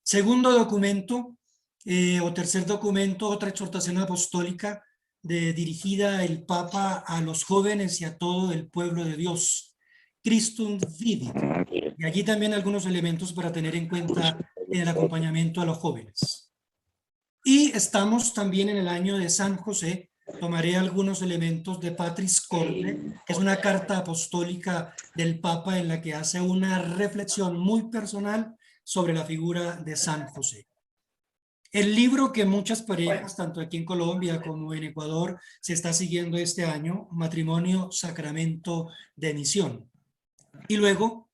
Segundo documento, o tercer documento, otra exhortación apostólica dirigida el Papa a los jóvenes y a todo el pueblo de Dios. Christum Vivit. Y allí también algunos elementos para tener en cuenta en el acompañamiento a los jóvenes. Y estamos también en el año de San José. Tomaré algunos elementos de Patris Corde, que es una carta apostólica del Papa en la que hace una reflexión muy personal sobre la figura de San José. El libro que muchas parejas, tanto aquí en Colombia como en Ecuador, se está siguiendo este año, Matrimonio, Sacramento de Misión. Y luego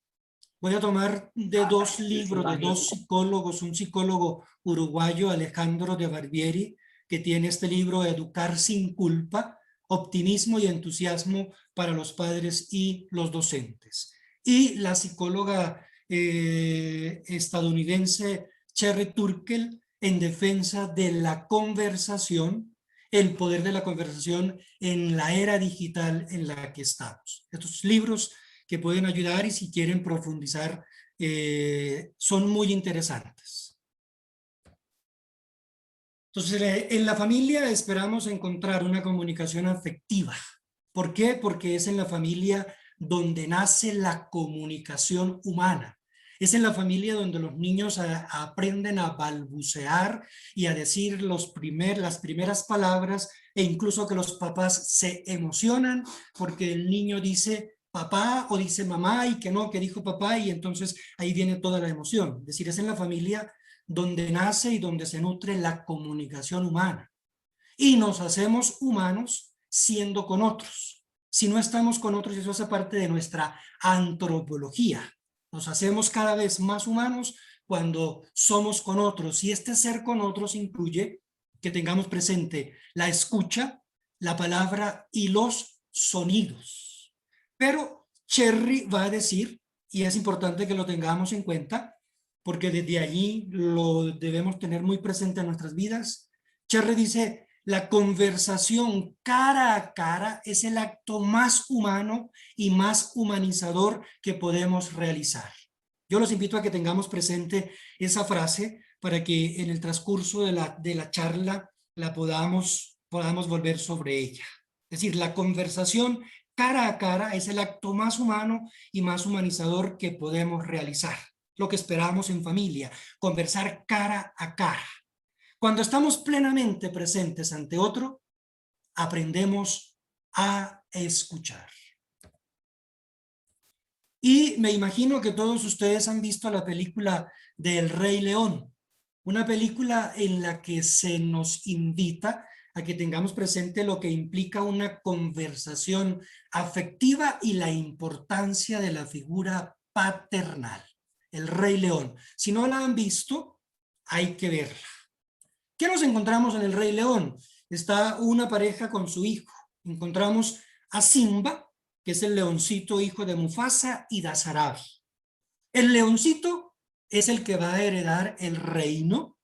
voy a tomar de dos libros de dos psicólogos, un psicólogo uruguayo, Alejandro de Barbieri, que tiene este libro Educar sin culpa, optimismo y entusiasmo para los padres y los docentes. Y la psicóloga estadounidense Sherry Turkle, en defensa de la conversación, el poder de la conversación en la era digital en la que estamos. Estos libros que pueden ayudar y si quieren profundizar, son muy interesantes. Entonces, en la familia esperamos encontrar una comunicación afectiva. ¿Por qué? Porque es en la familia donde nace la comunicación humana. Es en la familia donde los niños aprenden a balbucear y a decir las primeras palabras, e incluso que los papás se emocionan porque el niño dice papá o dice mamá y que no, que dijo papá, y entonces ahí viene toda la emoción. Es decir, es en la familia donde nace y donde se nutre la comunicación humana. Y nos hacemos humanos siendo con otros. Si no estamos con otros, eso hace parte de nuestra antropología. Nos hacemos cada vez más humanos cuando somos con otros. Y este ser con otros incluye que tengamos presente la escucha, la palabra y los sonidos. Pero Cherry va a decir, y es importante que lo tengamos en cuenta, porque desde allí lo debemos tener muy presente en nuestras vidas. Cherry dice, la conversación cara a cara es el acto más humano y más humanizador que podemos realizar. Yo los invito a que tengamos presente esa frase para que en el transcurso de la charla la podamos volver sobre ella. Es decir, la conversación cara a cara es el acto más humano y más humanizador que podemos realizar. Lo que esperamos en familia, conversar cara a cara. Cuando estamos plenamente presentes ante otro, aprendemos a escuchar. Y me imagino que todos ustedes han visto la película del Rey León, una película en la que se nos invita a que tengamos presente lo que implica una conversación afectiva y la importancia de la figura paternal. El Rey León. Si no la han visto, hay que verla. ¿Qué nos encontramos en el Rey León? Está una pareja con su hijo. Encontramos a Simba, que es el leoncito hijo de Mufasa y Dazarabi. El leoncito es el que va a heredar el reino,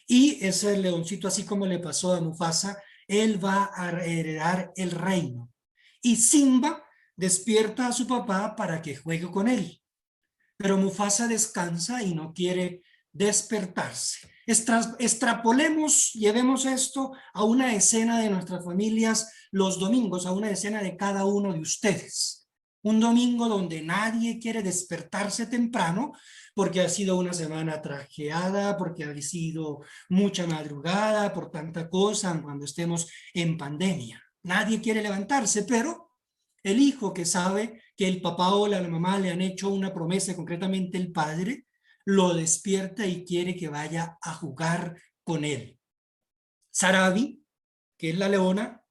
y ese leoncito, así como le pasó a Mufasa, él va a heredar el reino. Y Simba despierta a su papá para que juegue con él. Pero Mufasa descansa y no quiere despertarse. Extrapolemos, llevemos esto a una escena de nuestras familias los domingos, a una escena de cada uno de ustedes. Un domingo donde nadie quiere despertarse temprano porque ha sido una semana trajeada, porque ha sido mucha madrugada, por tanta cosa, cuando estemos en pandemia. Nadie quiere levantarse, pero el hijo que sabe que el papá o la mamá le han hecho una promesa, concretamente el padre, lo despierta y quiere que vaya a jugar con él. Sarabi, que es la leona,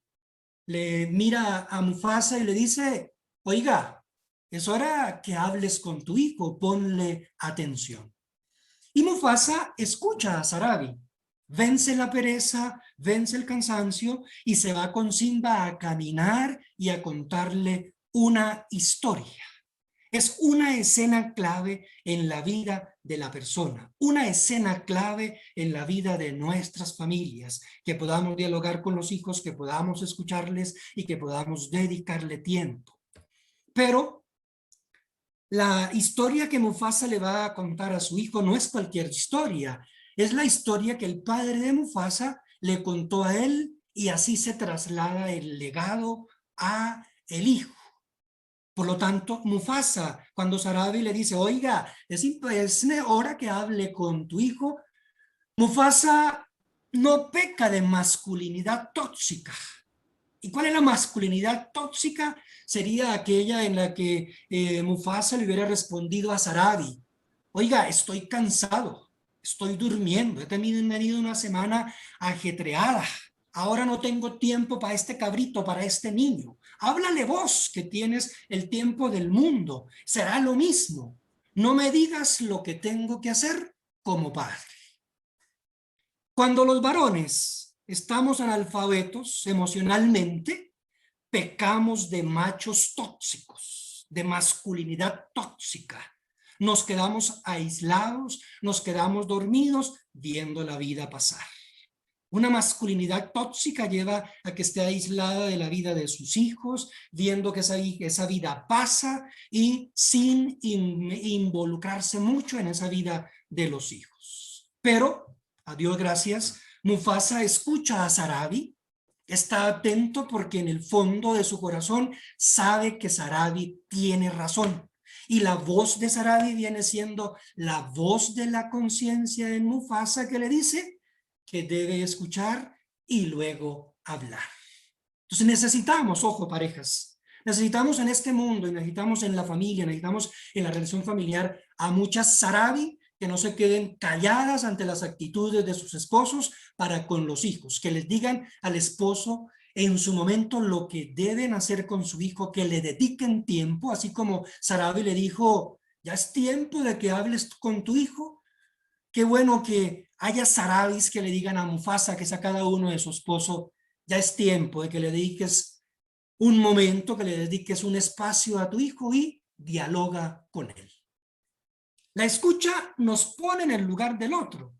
le mira a Mufasa y le dice, oiga, es hora que hables con tu hijo, ponle atención. Y Mufasa escucha a Sarabi, vence la pereza, vence el cansancio y se va con Simba a caminar y a contarle una historia. Es una escena clave en la vida de la persona, una escena clave en la vida de nuestras familias, que podamos dialogar con los hijos, que podamos escucharles y que podamos dedicarle tiempo. Pero La historia que Mufasa le va a contar a su hijo no es cualquier historia, es la historia que el padre de Mufasa le contó a él y así se traslada el legado a el hijo. Por lo tanto, Mufasa, cuando Sarabi le dice, oiga, es hora que hable con tu hijo, Mufasa no peca de masculinidad tóxica. ¿Y cuál es la masculinidad tóxica? Sería aquella en la que Mufasa le hubiera respondido a Sarabi, oiga, estoy cansado, estoy durmiendo, he tenido una semana ajetreada, ahora no tengo tiempo para este cabrito, para este niño. Háblale vos, que tienes el tiempo del mundo, será lo mismo. No me digas lo que tengo que hacer como padre. Cuando los varones estamos analfabetos emocionalmente, pecamos de machos tóxicos, de masculinidad tóxica. Nos quedamos aislados, nos quedamos dormidos viendo la vida pasar. Una masculinidad tóxica lleva a que esté aislada de la vida de sus hijos, viendo que esa vida pasa y sin involucrarse mucho en esa vida de los hijos. Pero, a Dios gracias, Mufasa escucha a Sarabi, está atento porque en el fondo de su corazón sabe que Sarabi tiene razón. Y la voz de Sarabi viene siendo la voz de la conciencia en Mufasa que le dice que debe escuchar y luego hablar. Entonces necesitamos, ojo parejas, necesitamos en este mundo, y necesitamos en la familia, necesitamos en la relación familiar a muchas Sarabi que no se queden calladas ante las actitudes de sus esposos para con los hijos, que les digan al esposo en su momento lo que deben hacer con su hijo, que le dediquen tiempo, así como Sarabi le dijo, ya es tiempo de que hables con tu hijo. Qué bueno que haya Sarabis que le digan a Mufasa, que es a cada uno de su esposo, ya es tiempo de que le dediques un momento, que le dediques un espacio a tu hijo y dialoga con él. La escucha nos pone en el lugar del otro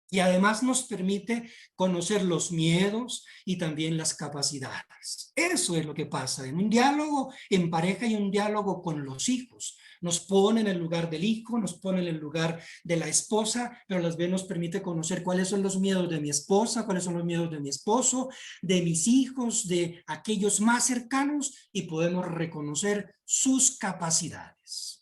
y además nos permite conocer los miedos y también las capacidades. Eso es lo que pasa en un diálogo en pareja y un diálogo con los hijos. Nos pone en el lugar del hijo, nos pone en el lugar de la esposa, pero a la vez nos permite conocer cuáles son los miedos de mi esposa, cuáles son los miedos de mi esposo, de mis hijos, de aquellos más cercanos y podemos reconocer sus capacidades.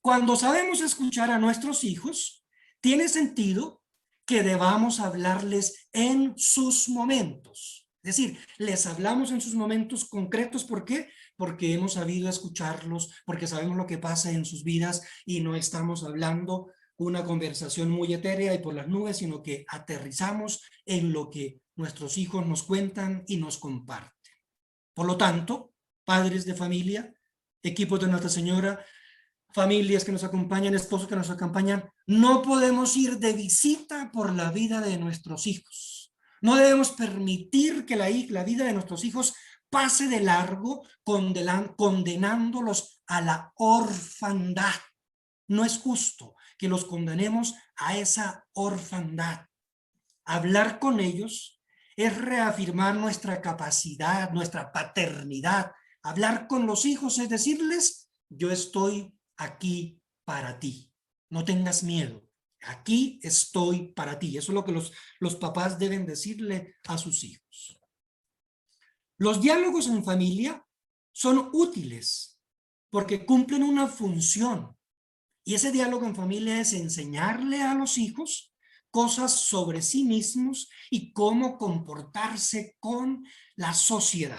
Cuando sabemos escuchar a nuestros hijos, tiene sentido que debamos hablarles en sus momentos. Es decir, les hablamos en sus momentos concretos. ¿Por qué? Porque hemos sabido escucharlos, porque sabemos lo que pasa en sus vidas y no estamos hablando una conversación muy etérea y por las nubes, sino que aterrizamos en lo que nuestros hijos nos cuentan y nos comparten. Por lo tanto, padres de familia, equipos de Nuestra Señora, familias que nos acompañan, esposos que nos acompañan, no podemos ir de visita por la vida de nuestros hijos. No debemos permitir que la vida de nuestros hijos pase de largo condenándolos a la orfandad. No es justo que los condenemos a esa orfandad. Hablar con ellos es reafirmar nuestra capacidad, nuestra paternidad. Hablar con los hijos es decirles, yo estoy aquí para ti, no tengas miedo, aquí estoy para ti. Eso es lo que los papás deben decirle a sus hijos. Los diálogos en familia son útiles porque cumplen una función y ese diálogo en familia es enseñarle a los hijos cosas sobre sí mismos y cómo comportarse con la sociedad.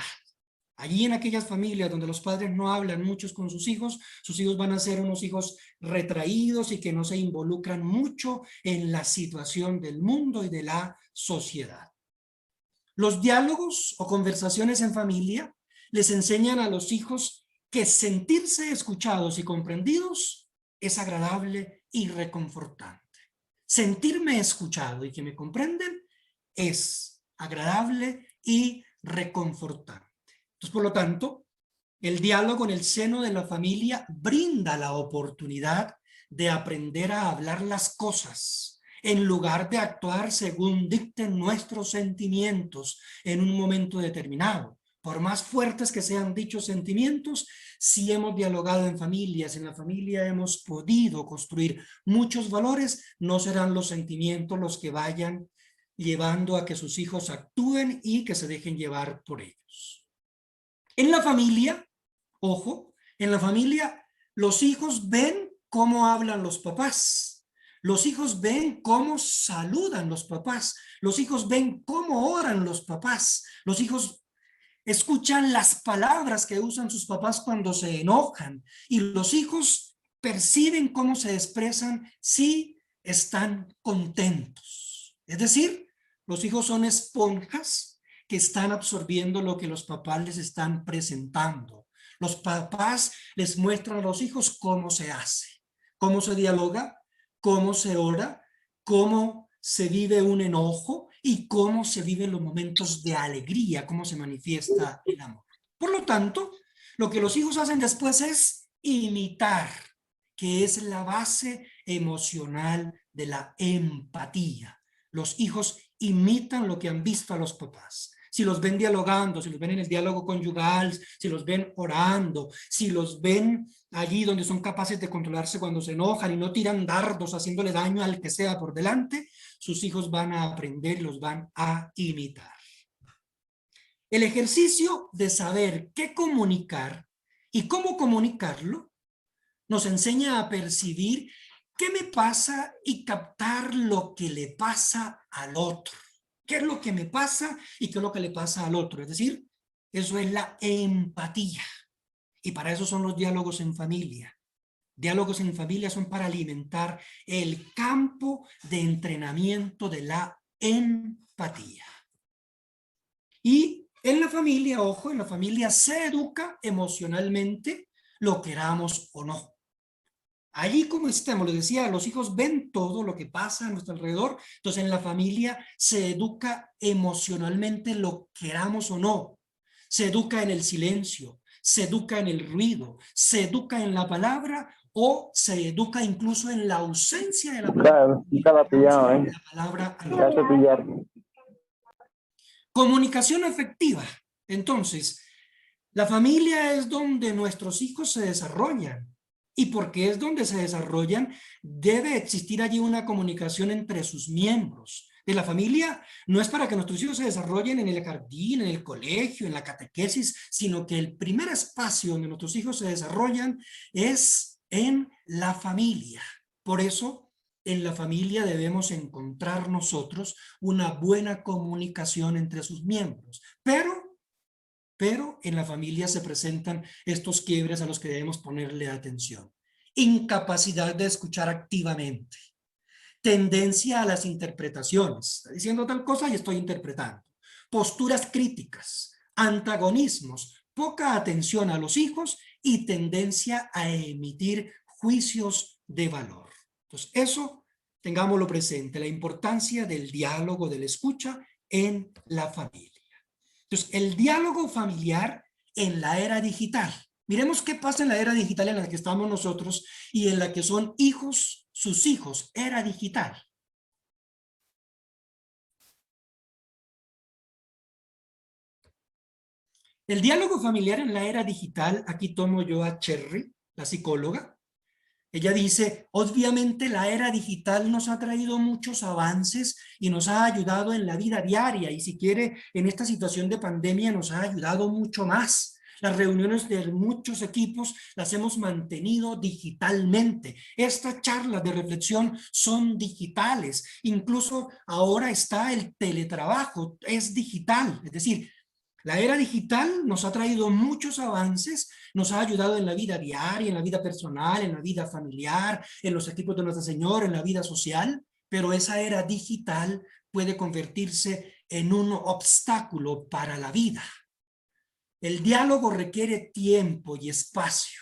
Allí en aquellas familias donde los padres no hablan mucho con sus hijos van a ser unos hijos retraídos y que no se involucran mucho en la situación del mundo y de la sociedad. Los diálogos o conversaciones en familia les enseñan a los hijos que sentirse escuchados y comprendidos es agradable y reconfortante. Sentirme escuchado y que me comprenden es agradable y reconfortante. Entonces, por lo tanto, el diálogo en el seno de la familia brinda la oportunidad de aprender a hablar las cosas en lugar de actuar según dicten nuestros sentimientos en un momento determinado. Por más fuertes que sean dichos sentimientos, si hemos dialogado en familias, en la familia hemos podido construir muchos valores, no serán los sentimientos los que vayan llevando a que sus hijos actúen y que se dejen llevar por ellos. En la familia, ojo, en la familia los hijos ven cómo hablan los papás. Los hijos ven cómo saludan los papás. Los hijos ven cómo oran los papás. Los hijos escuchan las palabras que usan sus papás cuando se enojan. Y los hijos perciben cómo se expresan si están contentos. Es decir, los hijos son esponjas que están absorbiendo lo que los papás les están presentando. Los papás les muestran a los hijos cómo se hace, cómo se dialoga, cómo se ora, cómo se vive un enojo y cómo se viven los momentos de alegría, cómo se manifiesta el amor. Por lo tanto, lo que los hijos hacen después es imitar, que es la base emocional de la empatía. Los hijos imitan lo que han visto a los papás. Si los ven dialogando, si los ven en el diálogo conyugal, si los ven orando, si los ven allí donde son capaces de controlarse cuando se enojan y no tiran dardos haciéndole daño al que sea por delante, sus hijos van a aprender y los van a imitar. El ejercicio de saber qué comunicar y cómo comunicarlo nos enseña a percibir qué me pasa y captar lo que le pasa al otro. ¿Qué es lo que me pasa y qué es lo que le pasa al otro? Es decir, eso es la empatía. Y para eso son los diálogos en familia. Diálogos en familia son para alimentar el campo de entrenamiento de la empatía. Y en la familia, ojo, en la familia se educa emocionalmente, lo queramos o no. Allí como estemos, les decía, los hijos ven todo lo que pasa a nuestro alrededor, entonces en la familia se educa emocionalmente, lo queramos o no. Se educa en el silencio, se educa en el ruido, se educa en la palabra o se educa incluso en la ausencia de la palabra. La palabra al otro. Comunicación afectiva. Entonces, la familia es donde nuestros hijos se desarrollan. Y porque es donde se desarrollan, debe existir allí una comunicación entre sus miembros. De la familia no es para que nuestros hijos se desarrollen en el jardín, en el colegio, en la catequesis, sino que el primer espacio donde nuestros hijos se desarrollan es en la familia. Por eso, en la familia debemos encontrar nosotros una buena comunicación entre sus miembros. Pero en la familia se presentan estos quiebres a los que debemos ponerle atención. Incapacidad de escuchar activamente. Tendencia a las interpretaciones. Está diciendo tal cosa y estoy interpretando. Posturas críticas, antagonismos, poca atención a los hijos y tendencia a emitir juicios de valor. Entonces, eso tengámoslo presente, la importancia del diálogo, de la escucha en la familia. Entonces, el diálogo familiar en la era digital. Miremos qué pasa en la era digital en la que estamos nosotros y en la que son hijos, sus hijos, era digital. El diálogo familiar en la era digital, aquí tomo yo a Cherry, la psicóloga. Ella dice, obviamente la era digital nos ha traído muchos avances y nos ha ayudado en la vida diaria y si quiere, en esta situación de pandemia nos ha ayudado mucho más. Las reuniones de muchos equipos las hemos mantenido digitalmente. Estas charlas de reflexión son digitales. Incluso ahora está el teletrabajo, es digital. Es decir, la era digital nos ha traído muchos avances, nos ha ayudado en la vida diaria, en la vida personal, en la vida familiar, en los equipos de Nuestra Señora, en la vida social, pero esa era digital puede convertirse en un obstáculo para la vida. El diálogo requiere tiempo y espacio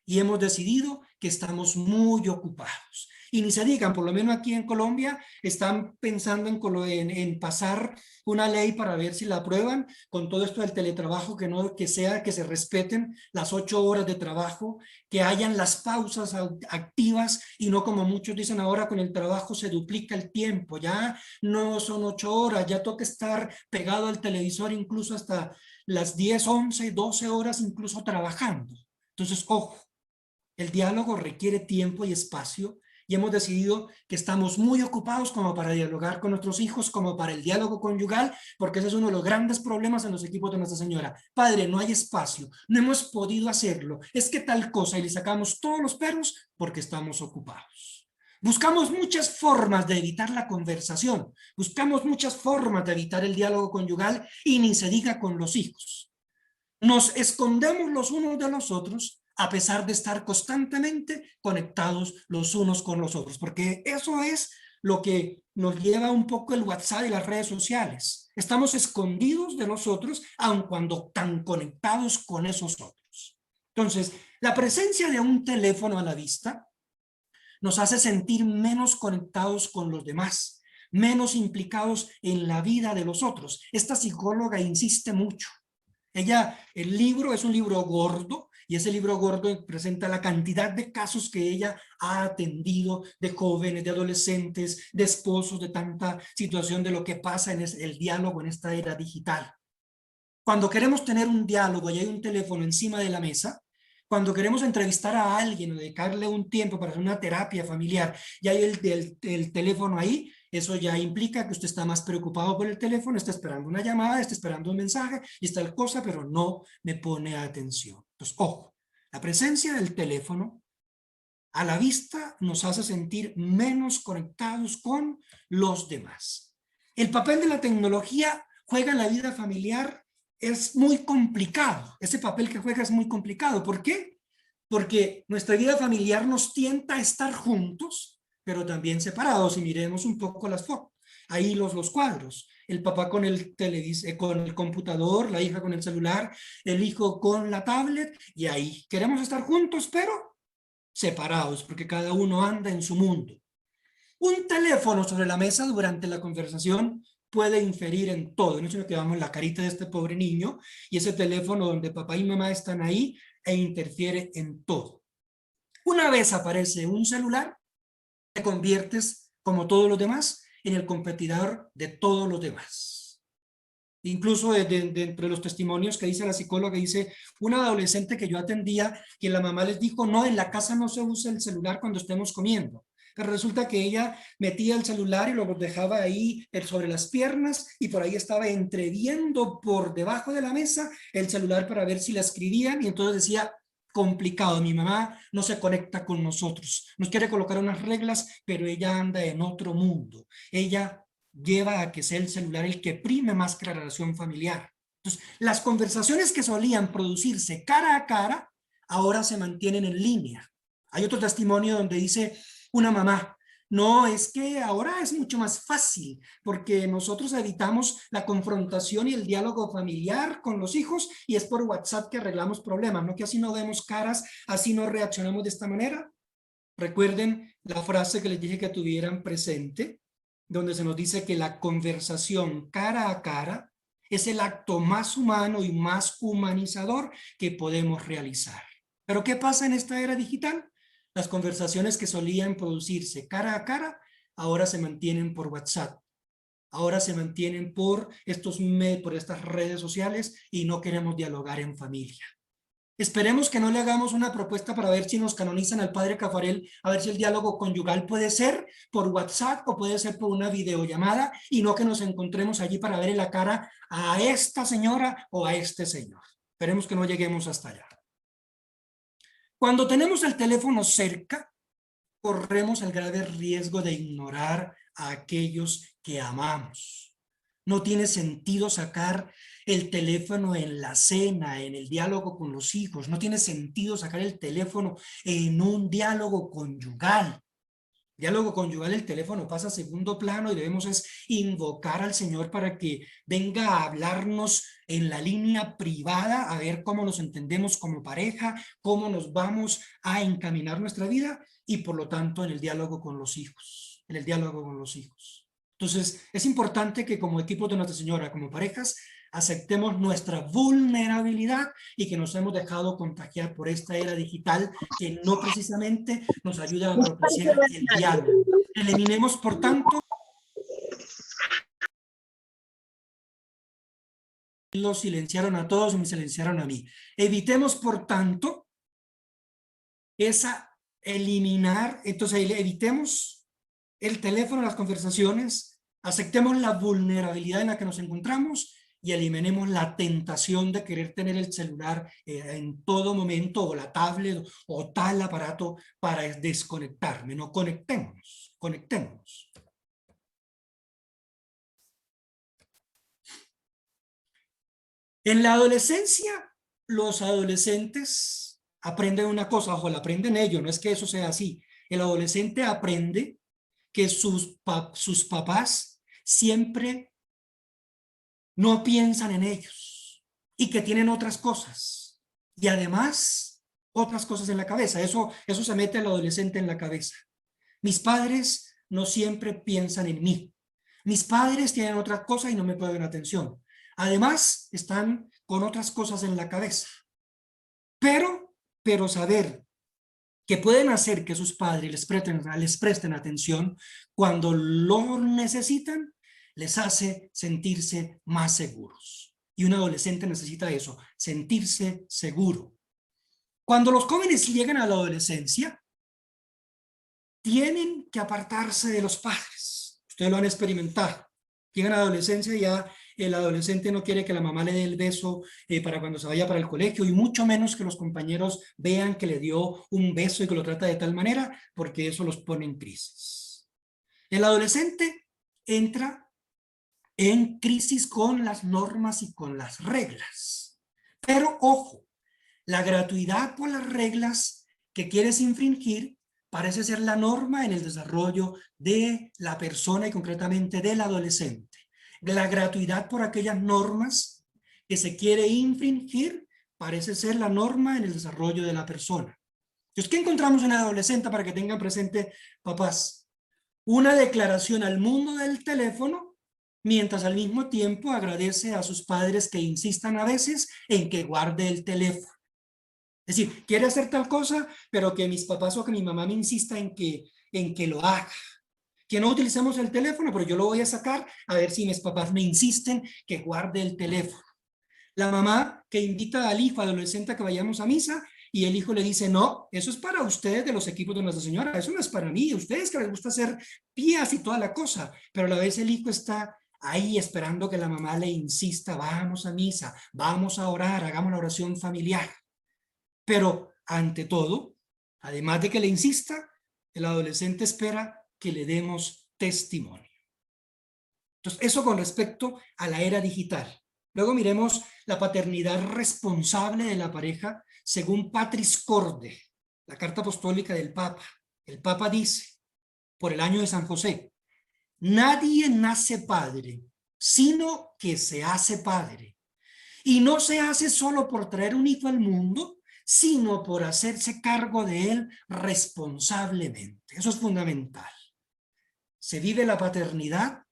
y hemos decidido que estamos muy ocupados. Y ni se digan, por lo menos aquí en Colombia están pensando en pasar una ley para ver si la aprueban con todo esto del teletrabajo, que se respeten las 8 horas de trabajo, que hayan las pausas activas y no como muchos dicen ahora con el trabajo se duplica el tiempo, ya no son 8 horas, ya toca estar pegado al televisor incluso hasta las 10, 11, 12 horas incluso trabajando. Entonces, ojo, el diálogo requiere tiempo y espacio y hemos decidido que estamos muy ocupados como para dialogar con nuestros hijos, como para el diálogo conyugal, porque ese es uno de los grandes problemas en los equipos de Nuestra Señora. Padre, no hay espacio, no hemos podido hacerlo, es que tal cosa, y le sacamos todos los perros porque estamos ocupados. Buscamos muchas formas de evitar la conversación, buscamos muchas formas de evitar el diálogo conyugal y ni se diga con los hijos. Nos escondemos los unos de los otros a pesar de estar constantemente conectados los unos con los otros, porque eso es lo que nos lleva un poco el WhatsApp y las redes sociales. Estamos escondidos de nosotros, aun cuando tan conectados con esos otros. Entonces, la presencia de un teléfono a la vista nos hace sentir menos conectados con los demás, menos implicados en la vida de los otros. Esta psicóloga insiste mucho. El libro es un libro gordo y ese libro gordo presenta la cantidad de casos que ella ha atendido de jóvenes, de adolescentes, de esposos, de tanta situación de lo que pasa en el diálogo en esta era digital. Cuando queremos tener un diálogo y hay un teléfono encima de la mesa, cuando queremos entrevistar a alguien o dedicarle un tiempo para hacer una terapia familiar y hay el teléfono ahí, eso ya implica que usted está más preocupado por el teléfono, está esperando una llamada, está esperando un mensaje y está tal cosa, pero no me pone atención. Entonces, ojo, la presencia del teléfono a la vista nos hace sentir menos conectados con los demás. El papel de la tecnología juega en la vida familiar es muy complicado. Ese papel que juega es muy complicado. ¿Por qué? Porque nuestra vida familiar nos tienta a estar juntos, pero también separados. Y miremos un poco las fotos. Ahí los cuadros. El papá con con el computador, la hija con el celular, el hijo con la tablet. Y ahí queremos estar juntos, pero separados, porque cada uno anda en su mundo. Un teléfono sobre la mesa durante la conversación puede inferir en todo. No sino que vamos la carita de este pobre niño y ese teléfono donde papá y mamá están ahí e interfiere en todo. Una vez aparece un celular, te conviertes, como todos los demás, en el competidor de todos los demás. Incluso dentro de los testimonios que dice la psicóloga, dice una adolescente que yo atendía, que la mamá les dijo, no, en la casa no se usa el celular cuando estemos comiendo. Pero resulta que ella metía el celular y lo dejaba ahí sobre las piernas y por ahí estaba entreviendo por debajo de la mesa el celular para ver si la escribían y entonces decía, complicado, mi mamá no se conecta con nosotros, nos quiere colocar unas reglas, pero ella anda en otro mundo. Ella lleva a que sea el celular el que prime más que la relación familiar. Entonces, las conversaciones que solían producirse cara a cara, ahora se mantienen en línea. Hay otro testimonio donde dice una mamá, no, es que ahora es mucho más fácil porque nosotros evitamos la confrontación y el diálogo familiar con los hijos y es por WhatsApp que arreglamos problemas, ¿no? Que así no vemos caras, así no reaccionamos de esta manera. Recuerden la frase que les dije que tuvieran presente, donde se nos dice que la conversación cara a cara es el acto más humano y más humanizador que podemos realizar. ¿Pero qué pasa en esta era digital? Las conversaciones que solían producirse cara a cara, ahora se mantienen por WhatsApp. Ahora se mantienen por estas redes sociales y no queremos dialogar en familia. Esperemos que no le hagamos una propuesta para ver si nos canonizan al padre Cafarel, a ver si el diálogo conyugal puede ser por WhatsApp o puede ser por una videollamada y no que nos encontremos allí para ver en la cara a esta señora o a este señor. Esperemos que no lleguemos hasta allá. Cuando tenemos el teléfono cerca, corremos el grave riesgo de ignorar a aquellos que amamos. No tiene sentido sacar el teléfono en la cena, en el diálogo con los hijos. No tiene sentido sacar el teléfono en un diálogo conyugal. Diálogo conyugal, el teléfono pasa a segundo plano y debemos es invocar al Señor para que venga a hablarnos en la línea privada, a ver cómo nos entendemos como pareja, cómo nos vamos a encaminar nuestra vida y por lo tanto en el diálogo con los hijos, en el diálogo con los hijos. Entonces, es importante que como equipo de Nuestra Señora, como parejas, aceptemos nuestra vulnerabilidad y que nos hemos dejado contagiar por esta era digital que no precisamente nos ayuda a propiciar el diálogo. Eliminemos, por tanto, los silenciaron a todos y me silenciaron a mí. Evitemos, por tanto, entonces evitemos el teléfono, las conversaciones, aceptemos la vulnerabilidad en la que nos encontramos y eliminemos la tentación de querer tener el celular en todo momento, o la tablet o tal aparato para desconectarme. No, conectémonos, conectémonos. En la adolescencia, los adolescentes aprenden una cosa, ojo, la aprenden ellos, no es que eso sea así. El adolescente aprende que sus papás siempre no piensan en ellos y que tienen otras cosas. Y además, otras cosas en la cabeza. Eso se mete al adolescente en la cabeza. Mis padres no siempre piensan en mí. Mis padres tienen otras cosas y no me ponen atención. Además, están con otras cosas en la cabeza. Pero saber que pueden hacer que sus padres les presten atención cuando lo necesitan, les hace sentirse más seguros. Y un adolescente necesita eso, sentirse seguro. Cuando los jóvenes llegan a la adolescencia, tienen que apartarse de los padres. Ustedes lo han experimentado. Llegan a la adolescencia y ya el adolescente no quiere que la mamá le dé el beso para cuando se vaya para el colegio, y mucho menos que los compañeros vean que le dio un beso y que lo trata de tal manera, porque eso los pone en crisis. El adolescente entra en crisis con las normas y con las reglas. Pero ojo, la gratuidad por las reglas que quieres infringir parece ser la norma en el desarrollo de la persona y concretamente del adolescente. La gratuidad por aquellas normas que se quiere infringir parece ser la norma en el desarrollo de la persona. Entonces, ¿qué encontramos en el adolescente para que tengan presente, papás? Una declaración al mundo del teléfono, mientras al mismo tiempo agradece a sus padres que insistan a veces en que guarde el teléfono. Es decir, quiere hacer tal cosa, pero que mis papás o que mi mamá me insista en que lo haga. Que no utilicemos el teléfono, pero yo lo voy a sacar a ver si mis papás me insisten que guarde el teléfono. La mamá que invita al hijo adolescente a que vayamos a misa y el hijo le dice, no, eso es para ustedes de los equipos de Nuestra Señora, eso no es para mí, ustedes que les gusta hacer pías y toda la cosa, pero a la vez el hijo está ahí esperando que la mamá le insista, vamos a misa, vamos a orar, hagamos la oración familiar. Pero ante todo, además de que le insista, el adolescente espera que le demos testimonio. Entonces, eso con respecto a la era digital. Luego miremos la paternidad responsable de la pareja según Patris Corde, la carta apostólica del Papa. El Papa dice, por el año de San José, nadie nace padre, sino que se hace padre. Y no se hace solo por traer un hijo al mundo, sino por hacerse cargo de él responsablemente. Eso es fundamental. Se vive la paternidad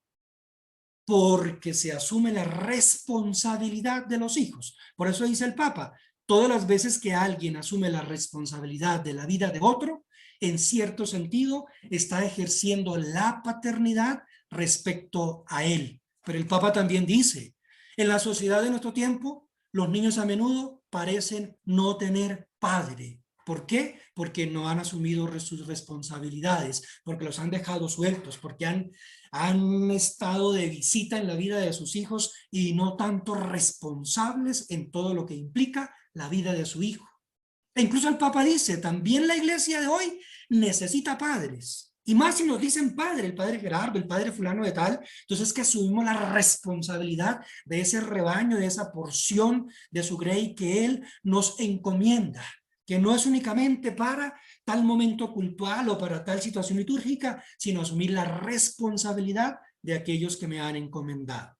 porque se asume la responsabilidad de los hijos. Por eso dice el Papa, todas las veces que alguien asume la responsabilidad de la vida de otro, en cierto sentido está ejerciendo la paternidad respecto a él. Pero el Papa también dice, en la sociedad de nuestro tiempo, los niños a menudo parecen no tener padre. ¿Por qué? Porque no han asumido sus responsabilidades, porque los han dejado sueltos, porque han estado de visita en la vida de sus hijos y no tanto responsables en todo lo que implica la vida de su hijo. E incluso el Papa dice, también la iglesia de hoy necesita padres. Y más si nos dicen padre, el padre Gerardo, el padre fulano de tal, entonces es que asumimos la responsabilidad de ese rebaño, de esa porción de su grey que él nos encomienda, que no es únicamente para tal momento cultural o para tal situación litúrgica, sino asumir la responsabilidad de aquellos que me han encomendado.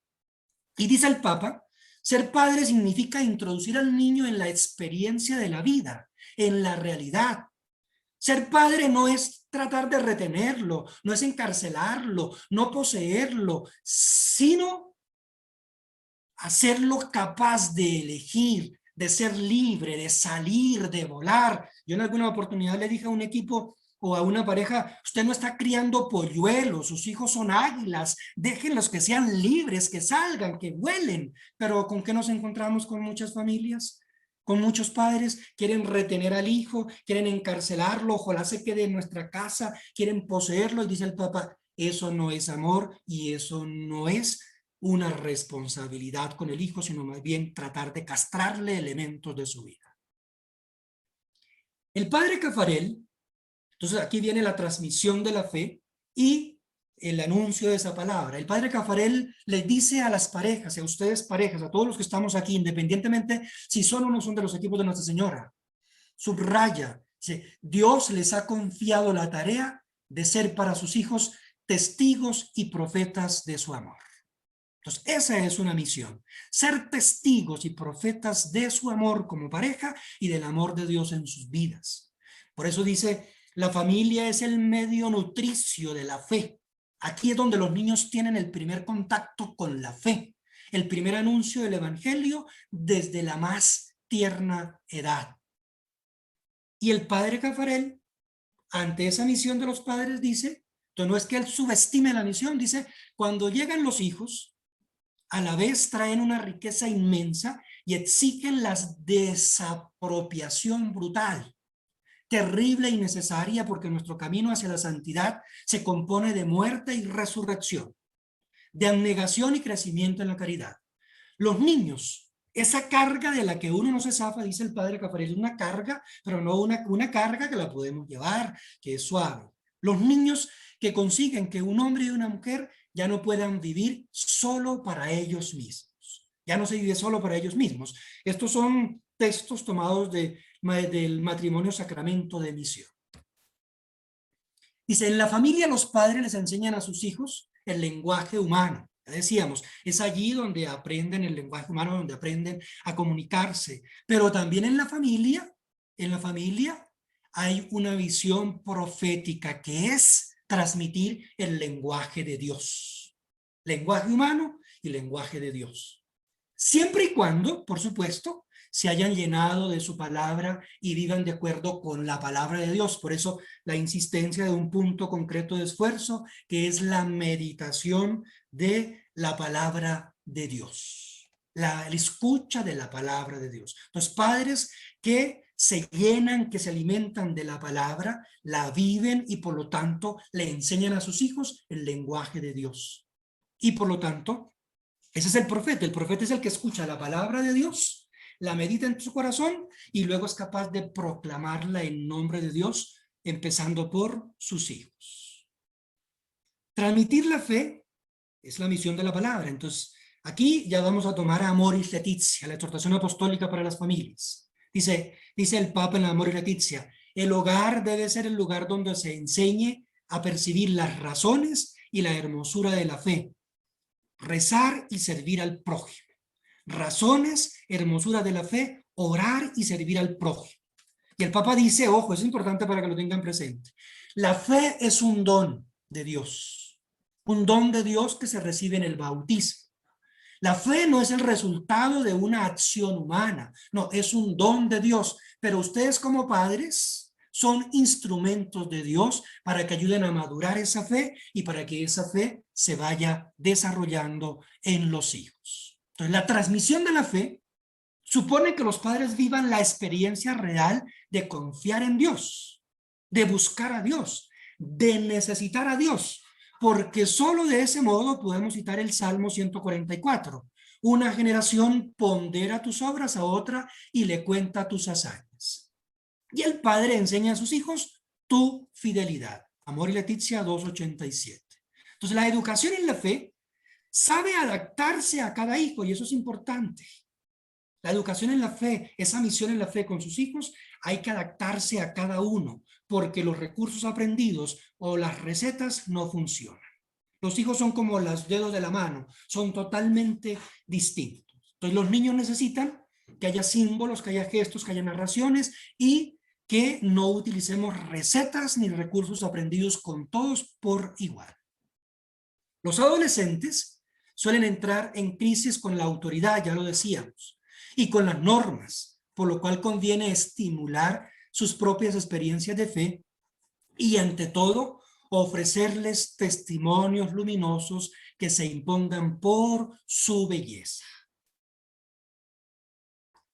Y dice el Papa, ser padre significa introducir al niño en la experiencia de la vida, en la realidad. Ser padre no es tratar de retenerlo, no es encarcelarlo, no poseerlo, sino hacerlo capaz de elegir, de ser libre, de salir, de volar. Yo en alguna oportunidad le dije a un equipo o a una pareja, usted no está criando polluelos, sus hijos son águilas, déjenlos que sean libres, que salgan, que vuelen. Pero ¿con qué nos encontramos con muchas familias? Con muchos padres quieren retener al hijo, quieren encarcelarlo, ojalá se quede en nuestra casa, quieren poseerlo, y dice el Papa, eso no es amor y eso no es una responsabilidad con el hijo, sino más bien tratar de castrarle elementos de su vida. El padre Caffarel, entonces aquí viene la transmisión de la fe y el anuncio de esa palabra. El padre Caffarel les dice a las parejas, a ustedes parejas, a todos los que estamos aquí, independientemente si son o no son de los equipos de Nuestra Señora, subraya, dice, Dios les ha confiado la tarea de ser para sus hijos testigos y profetas de su amor. Entonces, esa es una misión, ser testigos y profetas de su amor como pareja y del amor de Dios en sus vidas. Por eso dice, la familia es el medio nutricio de la fe. Aquí es donde los niños tienen el primer contacto con la fe, el primer anuncio del evangelio desde la más tierna edad. Y el padre Caffarel, ante esa misión de los padres, dice, entonces no es que él subestime la misión, dice, cuando llegan los hijos, a la vez traen una riqueza inmensa y exigen la desapropiación brutal, terrible y necesaria, porque nuestro camino hacia la santidad se compone de muerte y resurrección, de abnegación y crecimiento en la caridad. Los niños, esa carga de la que uno no se zafa, dice el padre Caffarel, es una carga, pero no una carga que la podemos llevar, que es suave. Los niños que consiguen que un hombre y una mujer ya no puedan vivir solo para ellos mismos. Ya no se vive solo para ellos mismos. Estos son textos tomados del matrimonio sacramento de misión. Dice, en la familia los padres les enseñan a sus hijos el lenguaje humano. Ya decíamos, es allí donde aprenden el lenguaje humano, donde aprenden a comunicarse. Pero también en la familia hay una visión profética que es transmitir el lenguaje de Dios. Lenguaje humano y lenguaje de Dios. Siempre y cuando, por supuesto, se hayan llenado de su palabra y vivan de acuerdo con la palabra de Dios. Por eso la insistencia de un punto concreto de esfuerzo, que es la meditación de la palabra de Dios. La escucha de la palabra de Dios. Los padres que se llenan, que se alimentan de la palabra, la viven y por lo tanto le enseñan a sus hijos el lenguaje de Dios. Y por lo tanto, ese es el profeta es el que escucha la palabra de Dios, la medita en su corazón y luego es capaz de proclamarla en nombre de Dios, empezando por sus hijos. Transmitir la fe es la misión de la palabra. Entonces, aquí ya vamos a tomar Amoris Laetitia, la exhortación apostólica para las familias. Dice el Papa en la Amoris Laetitia, el hogar debe ser el lugar donde se enseñe a percibir las razones y la hermosura de la fe, rezar y servir al prójimo. Razones, hermosura de la fe, orar y servir al prójimo. Y el Papa dice, ojo, es importante para que lo tengan presente, la fe es un don de Dios, un don de Dios que se recibe en el bautismo. La fe no es el resultado de una acción humana, no, es un don de Dios, pero ustedes como padres son instrumentos de Dios para que ayuden a madurar esa fe y para que esa fe se vaya desarrollando en los hijos. Entonces, la transmisión de la fe supone que los padres vivan la experiencia real de confiar en Dios, de buscar a Dios, de necesitar a Dios, porque solo de ese modo podemos citar el Salmo 144. Una generación pondera tus obras a otra y le cuenta tus hazañas. Y el padre enseña a sus hijos tu fidelidad. Amoris Laetitia 2:87. Entonces, la educación en la fe sabe adaptarse a cada hijo y eso es importante. La educación en la fe, esa misión en la fe con sus hijos, hay que adaptarse a cada uno porque los recursos aprendidos o las recetas no funcionan. Los hijos son como los dedos de la mano, son totalmente distintos. Entonces los niños necesitan que haya símbolos, que haya gestos, que haya narraciones y que no utilicemos recetas ni recursos aprendidos con todos por igual. Los adolescentes suelen entrar en crisis con la autoridad, ya lo decíamos, y con las normas, por lo cual conviene estimular sus propias experiencias de fe y ante todo ofrecerles testimonios luminosos que se impongan por su belleza.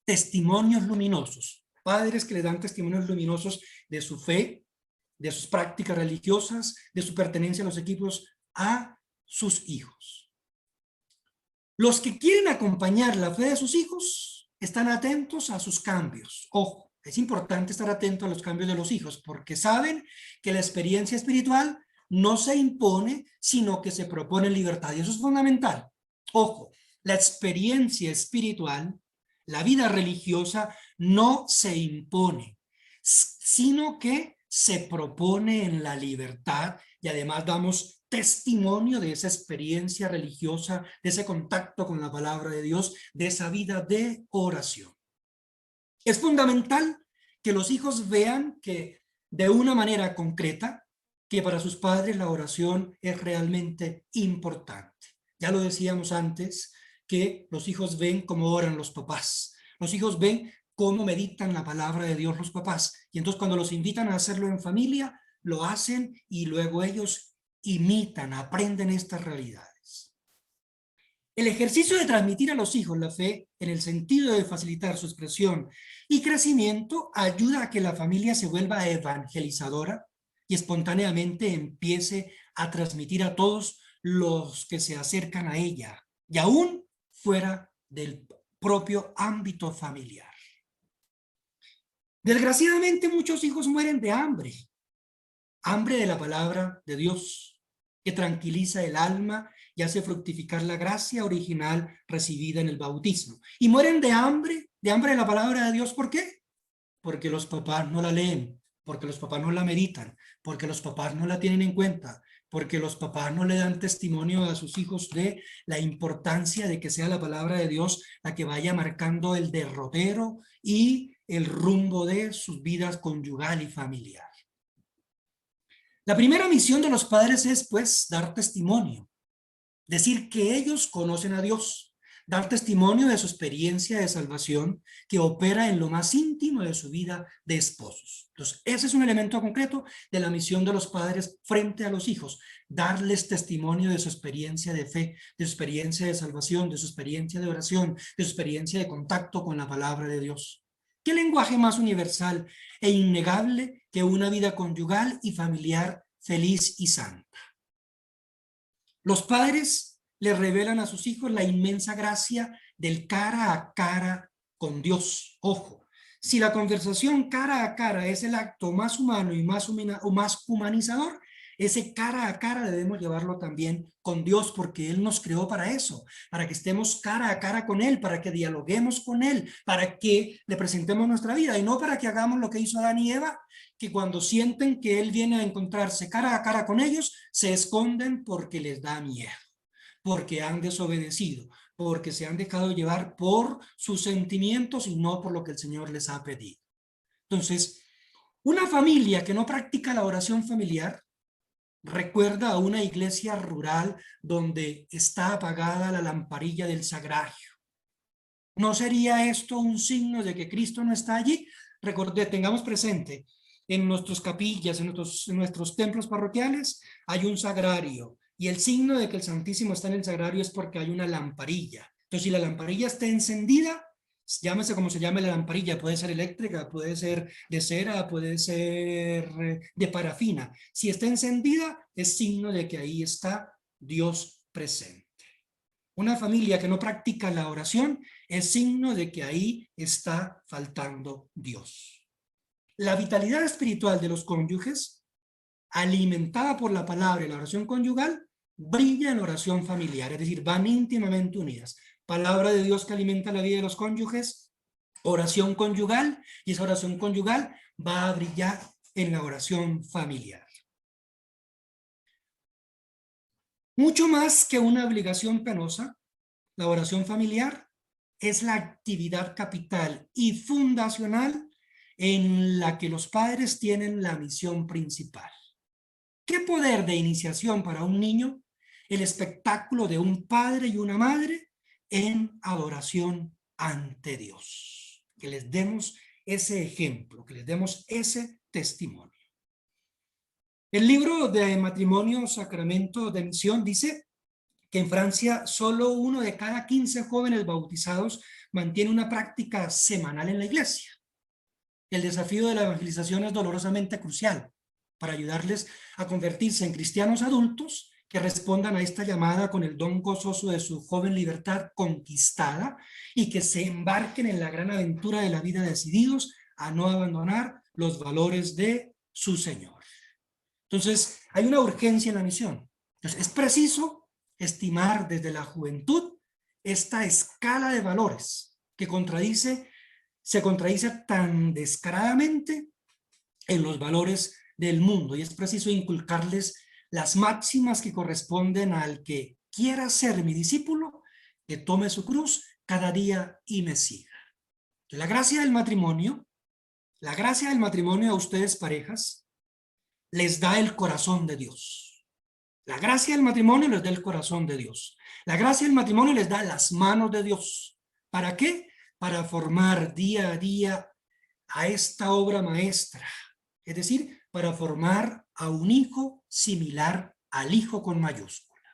Testimonios luminosos, padres que le dan testimonios luminosos de su fe, de sus prácticas religiosas, de su pertenencia a los equipos a sus hijos. Los que quieren acompañar la fe de sus hijos están atentos a sus cambios. Ojo, es importante estar atento a los cambios de los hijos porque saben que la experiencia espiritual no se impone, sino que se propone en libertad. Y eso es fundamental. Ojo, la experiencia espiritual, la vida religiosa, no se impone, sino que se propone en la libertad y además damos testimonio de esa experiencia religiosa, de ese contacto con la palabra de Dios, de esa vida de oración. Es fundamental que los hijos vean que de una manera concreta, que para sus padres la oración es realmente importante. Ya lo decíamos antes, que los hijos ven cómo oran los papás. Los hijos ven cómo meditan la palabra de Dios los papás. Y entonces cuando los invitan a hacerlo en familia, lo hacen y luego ellos imitan, aprenden estas realidades. El ejercicio de transmitir a los hijos la fe en el sentido de facilitar su expresión y crecimiento ayuda a que la familia se vuelva evangelizadora y espontáneamente empiece a transmitir a todos los que se acercan a ella y aún fuera del propio ámbito familiar. Desgraciadamente muchos hijos mueren de hambre, hambre de la palabra de Dios, que tranquiliza el alma y hace fructificar la gracia original recibida en el bautismo. Y mueren de hambre de la palabra de Dios. ¿Por qué? Porque los papás no la leen, porque los papás no la meditan, porque los papás no la tienen en cuenta, porque los papás no le dan testimonio a sus hijos de la importancia de que sea la palabra de Dios la que vaya marcando el derrotero y el rumbo de sus vidas conyugal y familiar. La primera misión de los padres es, pues, dar testimonio, decir que ellos conocen a Dios, dar testimonio de su experiencia de salvación que opera en lo más íntimo de su vida de esposos. Entonces, ese es un elemento concreto de la misión de los padres frente a los hijos, darles testimonio de su experiencia de fe, de su experiencia de salvación, de su experiencia de oración, de su experiencia de contacto con la palabra de Dios. ¿Qué lenguaje más universal e innegable que una vida conyugal y familiar feliz y santa? Los padres le revelan a sus hijos la inmensa gracia del cara a cara con Dios. Ojo, si la conversación cara a cara es el acto más humano y más humanizador, ese cara a cara debemos llevarlo también con Dios, porque Él nos creó para eso, para que estemos cara a cara con Él, para que dialoguemos con Él, para que le presentemos nuestra vida y no para que hagamos lo que hizo Adán y Eva, que cuando sienten que Él viene a encontrarse cara a cara con ellos, se esconden porque les da miedo, porque han desobedecido, porque se han dejado llevar por sus sentimientos y no por lo que el Señor les ha pedido. Entonces, una familia que no practica la oración familiar recuerda a una iglesia rural donde está apagada la lamparilla del sagrario. ¿No sería esto un signo de que Cristo no está allí? Tengamos presente, en nuestras capillas, en nuestros templos parroquiales, hay un sagrario. Y el signo de que el Santísimo está en el sagrario es porque hay una lamparilla. Entonces, si la lamparilla está encendida, llámese como se llame la lamparilla, puede ser eléctrica, puede ser de cera, puede ser de parafina. Si está encendida, es signo de que ahí está Dios presente. Una familia que no practica la oración es signo de que ahí está faltando Dios. La vitalidad espiritual de los cónyuges, alimentada por la palabra y la oración conyugal, brilla en la oración familiar, es decir, van íntimamente unidas. Palabra de Dios que alimenta la vida de los cónyuges, oración conyugal, y esa oración conyugal va a brillar en la oración familiar. Mucho más que una obligación penosa, la oración familiar es la actividad capital y fundacional en la que los padres tienen la misión principal. ¿Qué poder de iniciación para un niño? El espectáculo de un padre y una madre en adoración ante Dios. Que les demos ese ejemplo, que les demos ese testimonio. El libro de Matrimonio, Sacramento de Misión dice que en Francia solo 1 de cada 15 jóvenes bautizados mantiene una práctica semanal en la iglesia. El desafío de la evangelización es dolorosamente crucial para ayudarles a convertirse en cristianos adultos que respondan a esta llamada con el don gozoso de su joven libertad conquistada y que se embarquen en la gran aventura de la vida decididos a no abandonar los valores de su Señor. Entonces, hay una urgencia en la misión. Entonces, es preciso estimar desde la juventud esta escala de valores que se contradice tan descaradamente en los valores del mundo, y es preciso inculcarles las máximas que corresponden al que quiera ser mi discípulo, que tome su cruz cada día y me siga. La gracia del matrimonio a ustedes parejas les da el corazón de Dios. La gracia del matrimonio les da el corazón de Dios. La gracia del matrimonio les da las manos de Dios. ¿Para qué? Para formar día a día a esta obra maestra. Es decir, para formar a un hijo similar al hijo con mayúscula.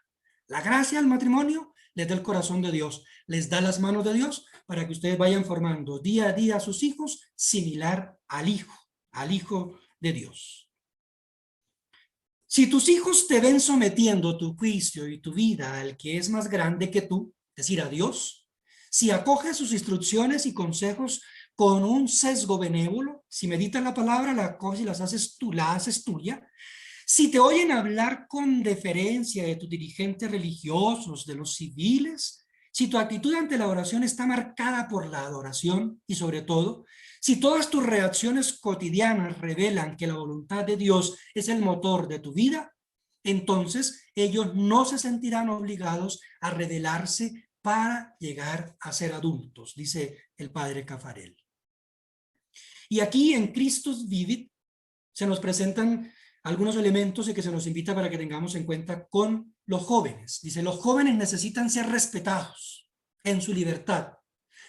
La gracia del matrimonio les da el corazón de Dios, les da las manos de Dios para que ustedes vayan formando día a día a sus hijos similar al hijo de Dios. Si tus hijos te ven sometiendo tu juicio y tu vida al que es más grande que tú, es decir, a Dios, si acoges sus instrucciones y consejos con un sesgo benévolo, si meditas la palabra, la acoges y la haces tuya, si te oyen hablar con deferencia de tus dirigentes religiosos, de los civiles, si tu actitud ante la oración está marcada por la adoración y sobre todo, si todas tus reacciones cotidianas revelan que la voluntad de Dios es el motor de tu vida, entonces ellos no se sentirán obligados a rebelarse para llegar a ser adultos, dice el padre Caffarel. Y aquí en Christus Vivit se nos presentan algunos elementos y que se nos invita para que tengamos en cuenta con los jóvenes. Dice, los jóvenes necesitan ser respetados en su libertad,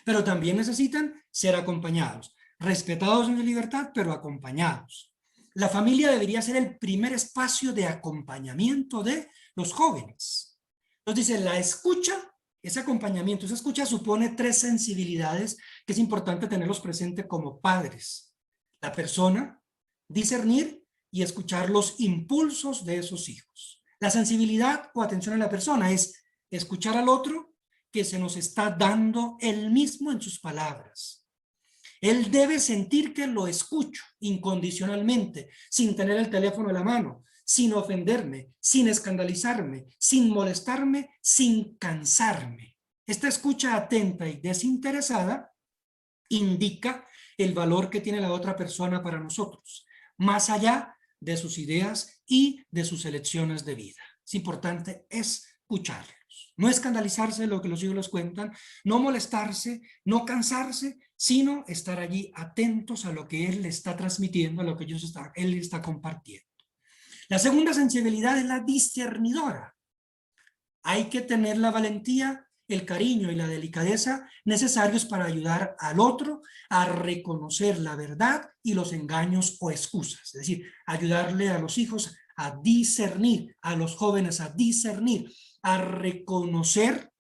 pero también necesitan ser acompañados. Respetados en su libertad, pero acompañados. La familia debería ser el primer espacio de acompañamiento de los jóvenes. Entonces dice, la escucha, ese acompañamiento, esa escucha supone 3 sensibilidades que es importante tenerlos presentes como padres. La persona, discernir y escuchar los impulsos de esos hijos. La sensibilidad o atención a la persona es escuchar al otro que se nos está dando él mismo en sus palabras. Él debe sentir que lo escucho incondicionalmente, sin tener el teléfono a la mano, sin ofenderme, sin escandalizarme, sin molestarme, sin cansarme. Esta escucha atenta y desinteresada indica el valor que tiene la otra persona para nosotros, más allá de sus ideas y de sus elecciones de vida. Es importante escucharlos, no escandalizarse de lo que los hijos les cuentan, no molestarse, no cansarse, sino estar allí atentos a lo que él le está transmitiendo, a lo que él está compartiendo. La segunda sensibilidad es la discernidora. Hay que tener la valentía, el cariño y la delicadeza necesarios para ayudar al otro a reconocer la verdad y los engaños o excusas. Es decir, ayudarle a los hijos a discernir, a los jóvenes a discernir, a reconocer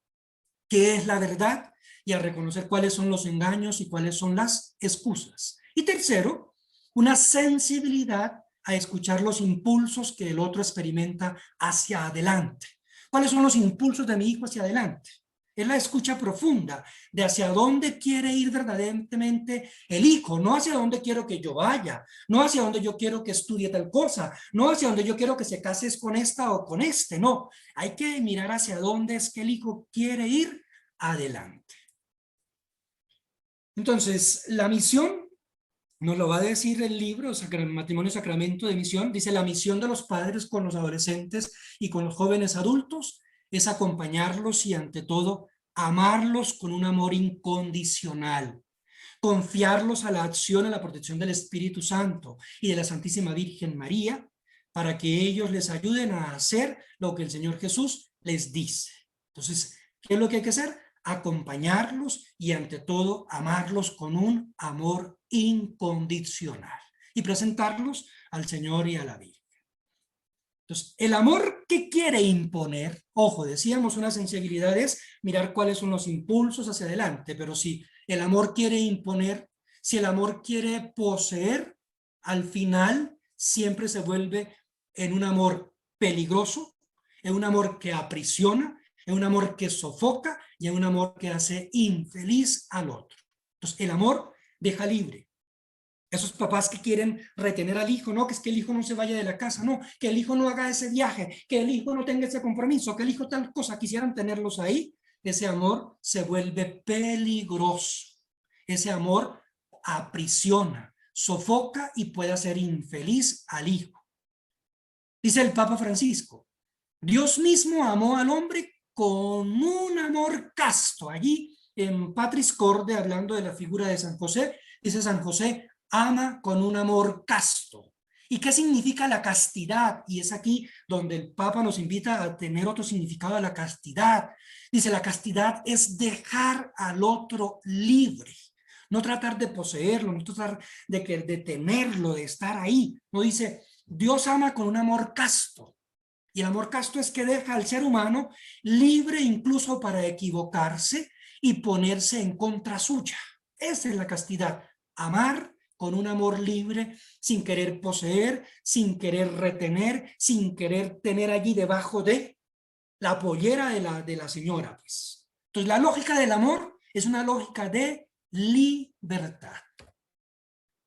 qué es la verdad y a reconocer cuáles son los engaños y cuáles son las excusas. Y tercero, una sensibilidad a escuchar los impulsos que el otro experimenta hacia adelante. ¿Cuáles son los impulsos de mi hijo hacia adelante? Es la escucha profunda de hacia dónde quiere ir verdaderamente el hijo, no hacia dónde quiero que yo vaya, no hacia dónde yo quiero que estudie tal cosa, no hacia dónde yo quiero que se case con esta o con este, no. Hay que mirar hacia dónde es que el hijo quiere ir adelante. Entonces, la misión, nos lo va a decir el libro, Matrimonio Sacramento de Misión, dice la misión de los padres con los adolescentes y con los jóvenes adultos es acompañarlos y ante todo amarlos con un amor incondicional, confiarlos a la acción, a la protección del Espíritu Santo y de la Santísima Virgen María para que ellos les ayuden a hacer lo que el Señor Jesús les dice. Entonces, ¿qué es lo que hay que hacer? Acompañarlos y ante todo amarlos con un amor incondicional y presentarlos al Señor y a la Virgen. Entonces, el amor que quiere imponer, ojo, decíamos una sensibilidad es mirar cuáles son los impulsos hacia adelante, pero si el amor quiere imponer, si el amor quiere poseer, al final siempre se vuelve en un amor peligroso, en un amor que aprisiona, en un amor que sofoca y en un amor que hace infeliz al otro. Entonces, el amor deja libre. Esos papás que quieren retener al hijo, no, que es que el hijo no se vaya de la casa, no, que el hijo no haga ese viaje, que el hijo no tenga ese compromiso, que el hijo tal cosa, quisieran tenerlos ahí, ese amor se vuelve peligroso. Ese amor aprisiona, sofoca y puede hacer infeliz al hijo. Dice el Papa Francisco, Dios mismo amó al hombre con un amor casto. Allí en Patris Corde, hablando de la figura de San José, dice San José, ama con un amor casto. ¿Y qué significa la castidad? Y es aquí donde el Papa nos invita a tener otro significado de la castidad. Dice, la castidad es dejar al otro libre. No tratar de poseerlo, no tratar de tenerlo, de estar ahí. No dice, Dios ama con un amor casto. Y el amor casto es que deja al ser humano libre incluso para equivocarse y ponerse en contra suya. Esa es la castidad. Amar con un amor libre, sin querer poseer, sin querer retener, sin querer tener allí debajo de la pollera de la señora. Pues. Entonces la lógica del amor es una lógica de libertad.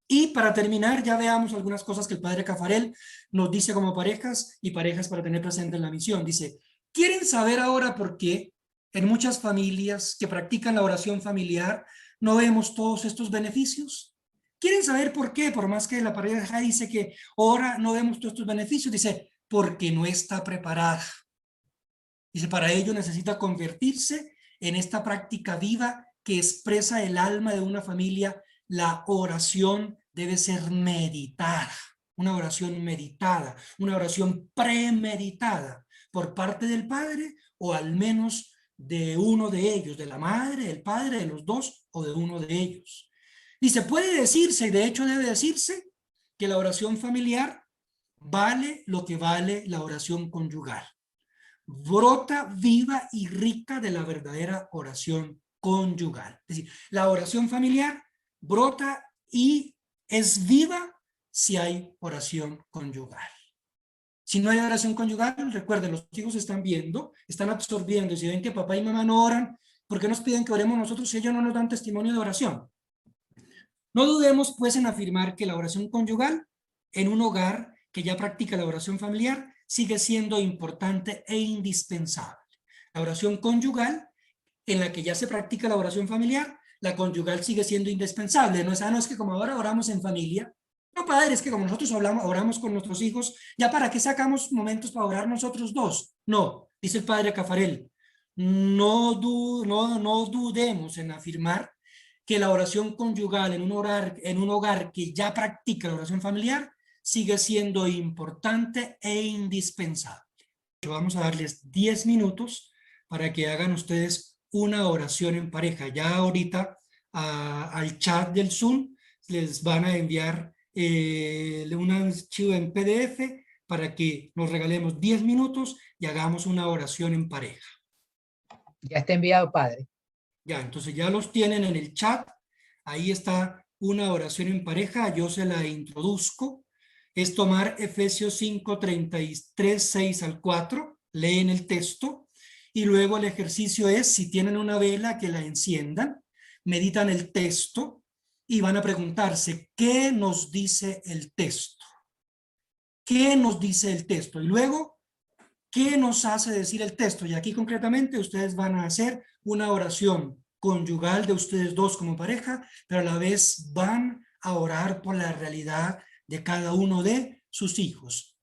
Y para terminar, ya veamos algunas cosas que el padre Cafarel nos dice como parejas y parejas para tener presente en la misión. Dice, ¿quieren saber ahora por qué en muchas familias que practican la oración familiar no vemos todos estos beneficios? ¿Quieren saber por qué? Por más que la pareja dice que ahora no vemos todos estos beneficios, dice, porque no está preparada. Dice, para ello necesita convertirse en esta práctica viva que expresa el alma de una familia. La oración debe ser meditada, una oración meditada, una oración premeditada por parte del padre o al menos de uno de ellos, de la madre, del padre, de los dos o de uno de ellos. Dice, puede decirse, y de hecho debe decirse, que la oración familiar vale lo que vale la oración conyugal. Brota viva y rica de la verdadera oración conyugal. Es decir, la oración familiar brota y es viva si hay oración conyugal. Si no hay oración conyugal, recuerden, los hijos están viendo, están absorbiendo, y si ven que papá y mamá no oran, ¿por qué nos piden que oremos nosotros si ellos no nos dan testimonio de oración? No dudemos pues en afirmar que la oración conyugal en un hogar que ya practica la oración familiar sigue siendo importante e indispensable. La oración conyugal en la que ya se practica la oración familiar, la conyugal sigue siendo indispensable. No es, no es que como ahora oramos en familia, no, padre, es que como nosotros oramos con nuestros hijos, ¿ya para qué sacamos momentos para orar nosotros dos? No, dice el padre Cafarel, no dudemos en afirmar que la oración conyugal en un hogar que ya practica la oración familiar sigue siendo importante e indispensable. Vamos a darles 10 minutos para que hagan ustedes una oración en pareja. Ya ahorita al chat del Zoom les van a enviar un archivo en PDF para que nos regalemos 10 minutos y hagamos una oración en pareja. Ya está enviado, padre. Ya, entonces ya los tienen en el chat. Ahí está una oración en pareja. Yo se la introduzco. Es tomar Efesios 5:33, 6 al 4. Leen el texto. Y luego el ejercicio es, si tienen una vela, que la enciendan. Meditan el texto y van a preguntarse, ¿qué nos dice el texto? ¿Qué nos dice el texto? Y luego, ¿qué nos hace decir el texto? Y aquí concretamente ustedes van a hacer una oración conyugal de ustedes dos como pareja, pero a la vez van a orar por la realidad de cada uno de sus hijos.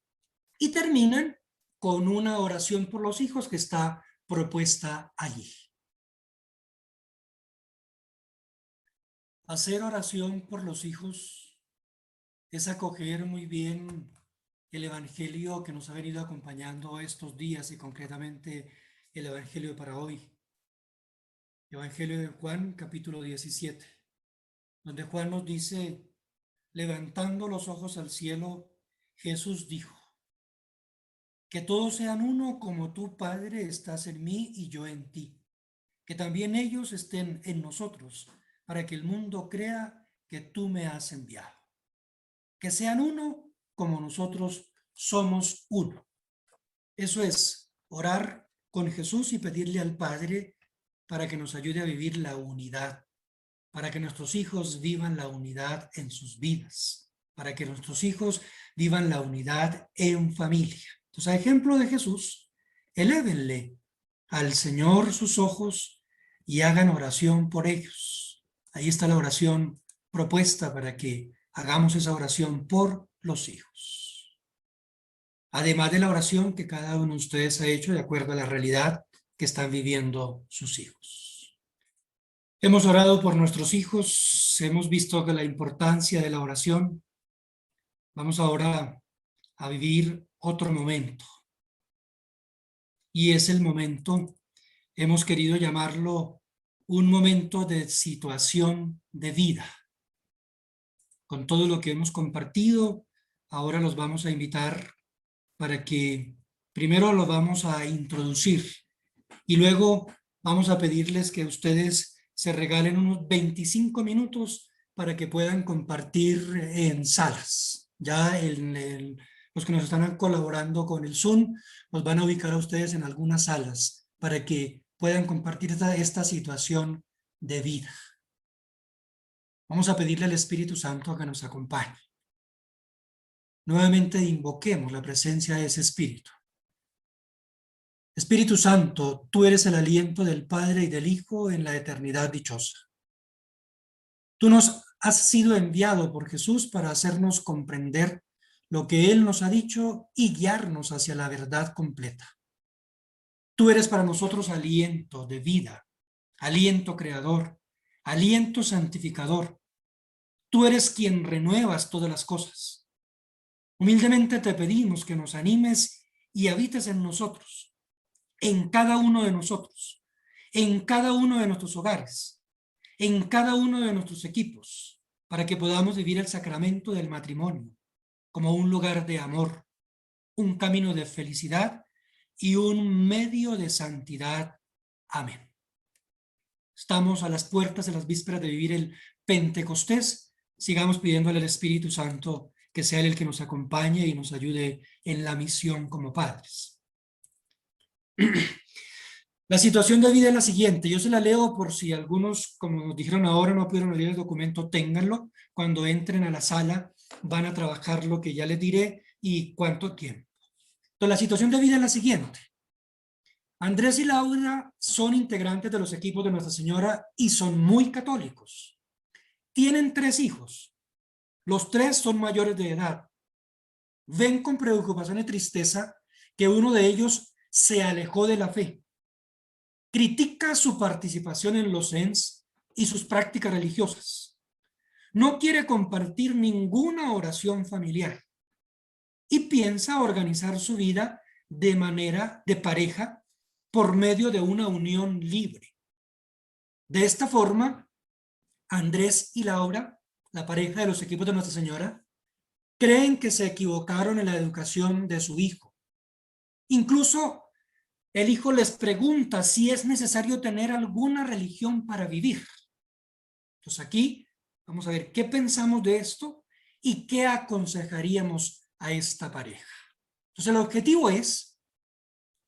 Y terminan con una oración por los hijos que está propuesta allí. Hacer oración por los hijos es acoger muy bien el Evangelio que nos ha venido acompañando estos días y concretamente el Evangelio para hoy. Evangelio de Juan, capítulo 17, donde Juan nos dice, levantando los ojos al cielo, Jesús dijo, Que todos sean uno como tú, Padre, estás en mí y yo en ti. Que también ellos estén en nosotros, para que el mundo crea que tú me has enviado. Que sean uno como nosotros somos uno. Eso es orar con Jesús y pedirle al Padre para que nos ayude a vivir la unidad, para que nuestros hijos vivan la unidad en sus vidas, para que nuestros hijos vivan la unidad en familia. Entonces, a ejemplo de Jesús, elévenle al Señor sus ojos y hagan oración por ellos. Ahí está la oración propuesta para que hagamos esa oración por los hijos. Además de la oración que cada uno de ustedes ha hecho de acuerdo a la realidad que están viviendo sus hijos. Hemos orado por nuestros hijos, hemos visto que la importancia de la oración. Vamos ahora a vivir otro momento. Y es el momento, hemos querido llamarlo un momento de situación de vida. Con todo lo que hemos compartido, ahora los vamos a invitar para que primero los vamos a introducir y luego vamos a pedirles que ustedes se regalen unos 25 minutos para que puedan compartir en salas. Ya los que nos están colaborando con el Zoom los van a ubicar a ustedes en algunas salas para que puedan compartir esta situación de vida. Vamos a pedirle al Espíritu Santo a que nos acompañe. Nuevamente invoquemos la presencia de ese Espíritu. Espíritu Santo, tú eres el aliento del Padre y del Hijo en la eternidad dichosa. Tú nos has sido enviado por Jesús para hacernos comprender lo que Él nos ha dicho y guiarnos hacia la verdad completa. Tú eres para nosotros aliento de vida, aliento creador, aliento santificador. Tú eres quien renuevas todas las cosas. Humildemente te pedimos que nos animes y habites en nosotros, en cada uno de nosotros, en cada uno de nuestros hogares, en cada uno de nuestros equipos, para que podamos vivir el sacramento del matrimonio como un lugar de amor, un camino de felicidad y un medio de santidad. Amén. Estamos a las puertas de las vísperas de vivir el Pentecostés. Sigamos pidiéndole al Espíritu Santo que sea Él el que nos acompañe y nos ayude en la misión como padres. La situación de vida es la siguiente. Yo se la leo por si algunos, como nos dijeron ahora, no pudieron leer el documento, ténganlo. Cuando entren a la sala van a trabajar lo que ya les diré y cuánto tiempo. Entonces, la situación de vida es la siguiente. Andrés y Laura son integrantes de los equipos de Nuestra Señora y son muy católicos. Tienen 3 hijos. Los 3 son mayores de edad. Ven con preocupación y tristeza que uno de ellos se alejó de la fe. Critica su participación en los CENS y sus prácticas religiosas. No quiere compartir ninguna oración familiar y piensa organizar su vida de manera de pareja por medio de una unión libre. De esta forma, Andrés y Laura, la pareja de los equipos de Nuestra Señora, creen que se equivocaron en la educación de su hijo. Incluso el hijo les pregunta si es necesario tener alguna religión para vivir. Entonces aquí vamos a ver qué pensamos de esto y qué aconsejaríamos a esta pareja. Entonces el objetivo es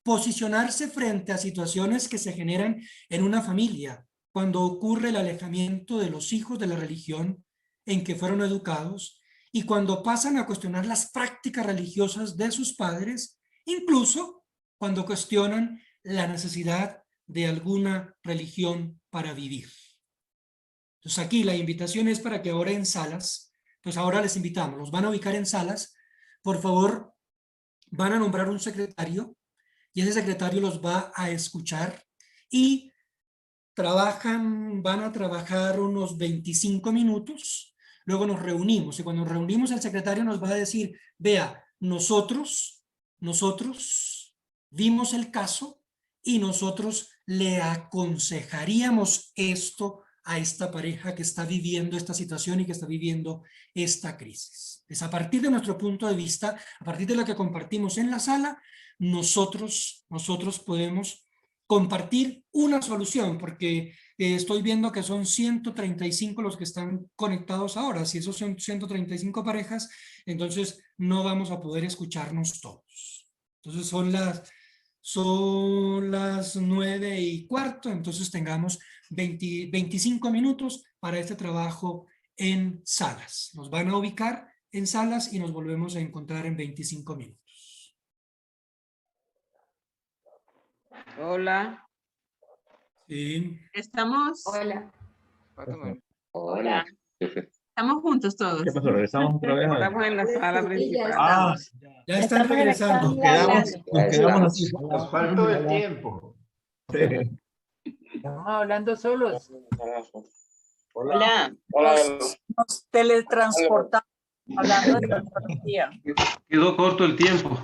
posicionarse frente a situaciones que se generan en una familia cuando ocurre el alejamiento de los hijos de la religión en que fueron educados y cuando pasan a cuestionar las prácticas religiosas de sus padres, incluso cuando cuestionan la necesidad de alguna religión para vivir. Entonces aquí la invitación es para que ahora en salas, pues ahora les invitamos, los van a ubicar en salas, por favor, van a nombrar un secretario y ese secretario los va a escuchar y van a trabajar unos 25 minutos, luego nos reunimos y cuando nos reunimos el secretario nos va a decir, vea, nosotros vimos el caso y nosotros le aconsejaríamos esto a esta pareja que está viviendo esta situación y que está viviendo esta crisis. Es a partir de nuestro punto de vista, a partir de lo que compartimos en la sala, nosotros podemos compartir una solución, porque estoy viendo que son 135 los que están conectados ahora. Si esos son 135 parejas, entonces no vamos a poder escucharnos todos. Entonces son las 9:15, entonces tengamos 25 minutos para este trabajo en salas. Nos van a ubicar en salas y nos volvemos a encontrar en 25 minutos. Hola. Sí. Estamos. Hola. Hola. Estamos juntos todos. ¿Qué pasó? ¿Regresamos otra vez? Estamos en la sala principal. Ah, Ya están regresando. nos quedamos así. Nos faltó el tiempo. Estamos hablando solos. Hola. Nos teletransportamos hablando de tecnología. Quedó corto el tiempo.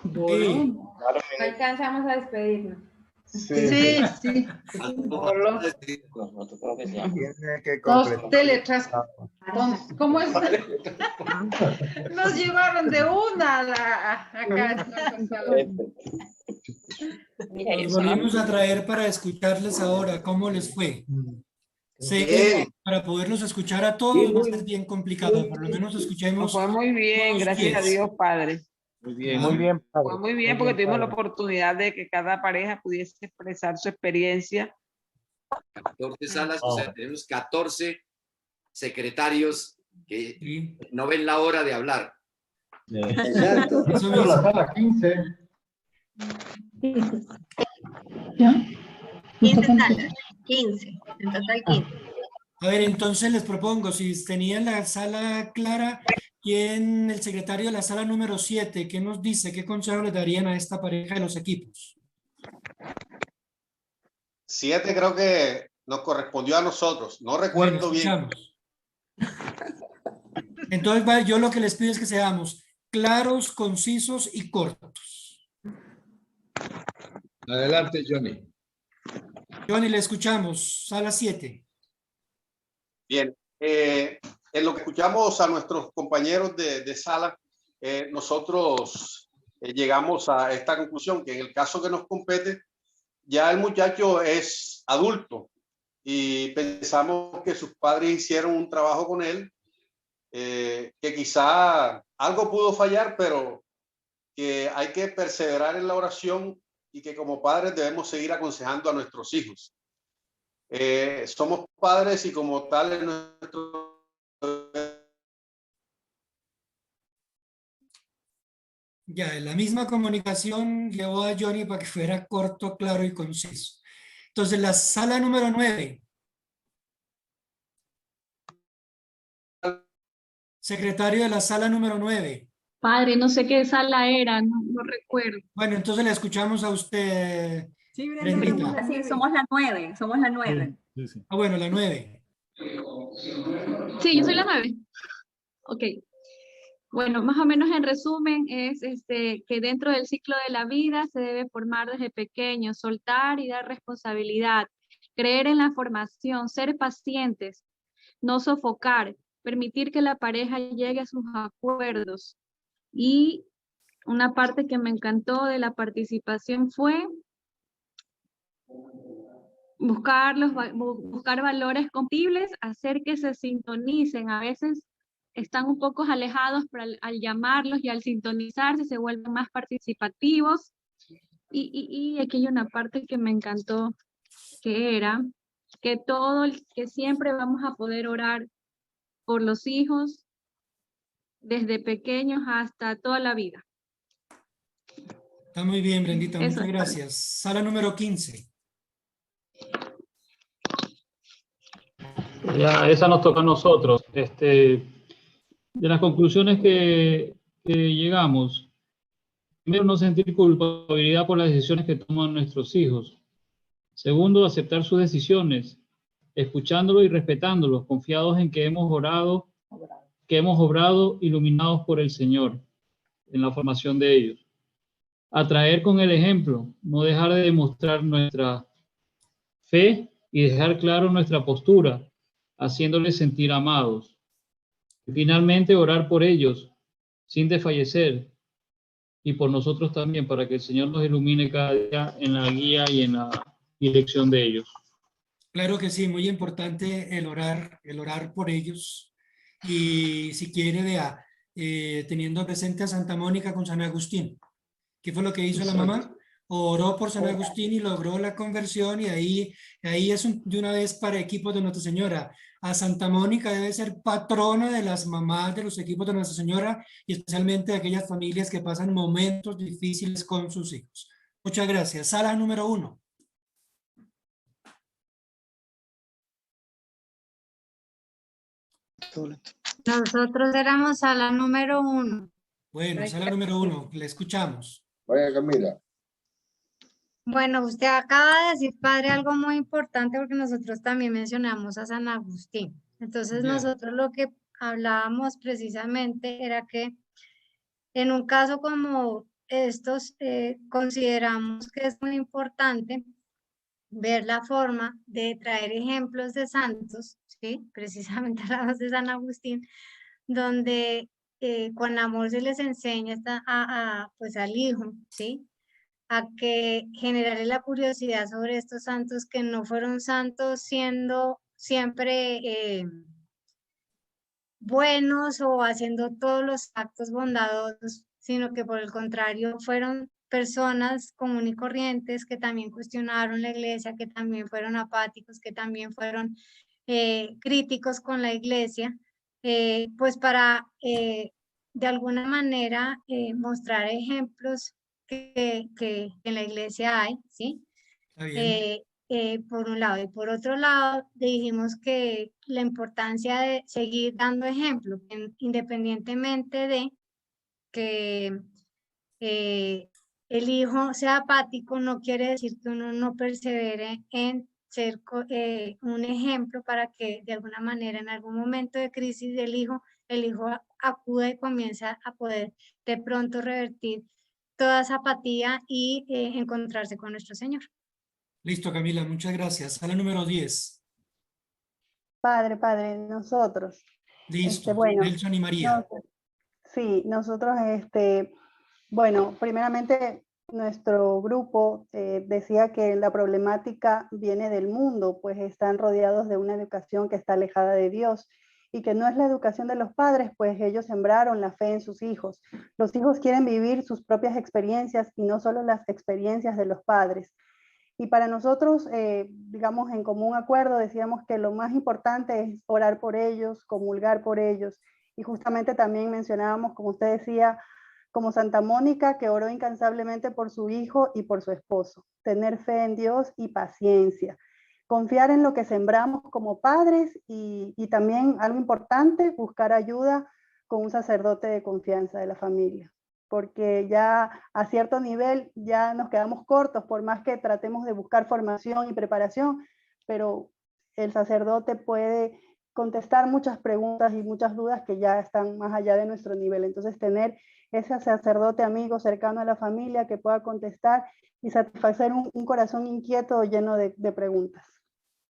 Sí. No alcanzamos a despedirnos. Sí. Tiene que Dos completar. teletransportados. ¿Cómo es? Nos llevaron de una a la acá. Nos volvimos a traer para escucharles ahora. ¿Cómo les fue? Sé que para poderlos escuchar a todos va a ser bien complicado. Por lo menos Nos escuchemos. fue muy bien, todos gracias a 10. Dios, Padre. Muy bien. Muy bien, padre. Fue muy bien porque tuvimos la oportunidad de que cada pareja pudiese expresar su experiencia. 14 salas, o sea, tenemos 14 secretarios que Sí. no ven la hora de hablar. Exacto. Eso mismo. La sala 15. 15 salas, 15, en total 15. A ver, entonces les propongo, si tenían la sala clara, ¿quién, el secretario de la sala número 7, qué nos dice? ¿Qué consejo le darían a esta pareja de los equipos? 7 creo que nos correspondió a nosotros. No Bueno, recuerdo bien. escuchamos. Entonces, yo lo que les pido es que seamos claros, concisos y cortos. Adelante, Johnny. Johnny, le escuchamos. Sala 7. Bien. En lo que escuchamos a nuestros compañeros de sala, nosotros llegamos a esta conclusión, que en el caso que nos compete, ya el muchacho es adulto y pensamos que sus padres hicieron un trabajo con él, que quizá algo pudo fallar, pero que hay que perseverar en la oración y que como padres debemos seguir aconsejando a nuestros hijos. Somos padres y como tal es nuestro... Ya, la misma comunicación llevó a Johnny para que fuera corto, claro y conciso. Entonces, la sala número 9. Secretario de la sala número 9. Padre, no sé qué sala era, no recuerdo. Bueno, entonces le escuchamos a usted, Sí, Brendita. Sí, somos la 9, somos la 9. Ah, bueno, la 9. Sí, yo soy la 9. Ok. Bueno, más o menos en resumen es que dentro del ciclo de la vida se debe formar desde pequeño, soltar y dar responsabilidad, creer en la formación, ser pacientes, no sofocar, permitir que la pareja llegue a sus acuerdos. Y una parte que me encantó de la participación fue buscar valores compatibles, hacer que se sintonicen. A veces están un poco alejados, pero al llamarlos y al sintonizarse se vuelven más participativos. Y aquí hay una parte que me encantó, que era que siempre vamos a poder orar por los hijos desde pequeños hasta toda la vida. Está muy bien, Brendita, Eso muchas es gracias. Sala número 15. Ya, esa nos toca a nosotros. De las conclusiones que llegamos, primero, no sentir culpabilidad por las decisiones que toman nuestros hijos. Segundo, aceptar sus decisiones, escuchándolos y respetándolos, confiados en que hemos obrado iluminados por el Señor en la formación de ellos. Atraer con el ejemplo, no dejar de demostrar nuestra fe y dejar claro nuestra postura, haciéndoles sentir amados. Y finalmente, orar por ellos sin desfallecer y por nosotros también, para que el Señor nos ilumine cada día en la guía y en la dirección de ellos. Claro que sí, muy importante el orar por ellos. Y si quiere, vea, teniendo presente a Santa Mónica con San Agustín. ¿Qué fue lo que hizo la mamá? Oró por San Agustín y logró la conversión, y ahí es de una vez para equipos de Nuestra Señora. A Santa Mónica debe ser patrona de las mamás de los equipos de Nuestra Señora, y especialmente de aquellas familias que pasan momentos difíciles con sus hijos. Muchas gracias. Sala número 1. Nosotros éramos sala número 1. Bueno, sala número 1, le escuchamos. Vaya Camila. Bueno, usted acaba de decir, padre, algo muy importante, porque nosotros también mencionamos a San Agustín. Entonces, Ya. nosotros lo que hablábamos precisamente era que en un caso como estos, consideramos que es muy importante ver la forma de traer ejemplos de santos, ¿sí? Precisamente hablamos de San Agustín, donde con amor se les enseña pues al hijo, ¿sí? A que generarle la curiosidad sobre estos santos, que no fueron santos siendo siempre buenos o haciendo todos los actos bondadosos, sino que por el contrario fueron personas comunes y corrientes que también cuestionaron la iglesia, que también fueron apáticos, que también fueron críticos con la iglesia, pues para de alguna manera mostrar ejemplos que en la iglesia hay, ¿sí? Está bien. Por un lado. Y por otro lado, dijimos que la importancia de seguir dando ejemplo, independientemente de que el hijo sea apático, no quiere decir que uno no persevere en ser un ejemplo para que de alguna manera en algún momento de crisis del hijo, el hijo acuda y comienza a poder de pronto revertir toda esa apatía y encontrarse con nuestro Señor. Listo, Camila, muchas gracias. Sala número 10. Padre, nosotros. Listo. Bueno, Nelson y María. sí, nosotros, bueno, primeramente nuestro grupo decía que la problemática viene del mundo, pues están rodeados de una educación que está alejada de Dios, y que no es la educación de los padres, pues ellos sembraron la fe en sus hijos. Los hijos quieren vivir sus propias experiencias y no solo las experiencias de los padres. Y para nosotros, digamos, en común acuerdo, decíamos que lo más importante es orar por ellos, comulgar por ellos. Y justamente también mencionábamos, como usted decía, como Santa Mónica, que oró incansablemente por su hijo y por su esposo. Tener fe en Dios y paciencia. Confiar en lo que sembramos como padres, y también algo importante, buscar ayuda con un sacerdote de confianza de la familia. Porque ya a cierto nivel ya nos quedamos cortos, por más que tratemos de buscar formación y preparación, pero el sacerdote puede contestar muchas preguntas y muchas dudas que ya están más allá de nuestro nivel. Entonces, tener ese sacerdote amigo cercano a la familia que pueda contestar y satisfacer un corazón inquieto lleno de preguntas.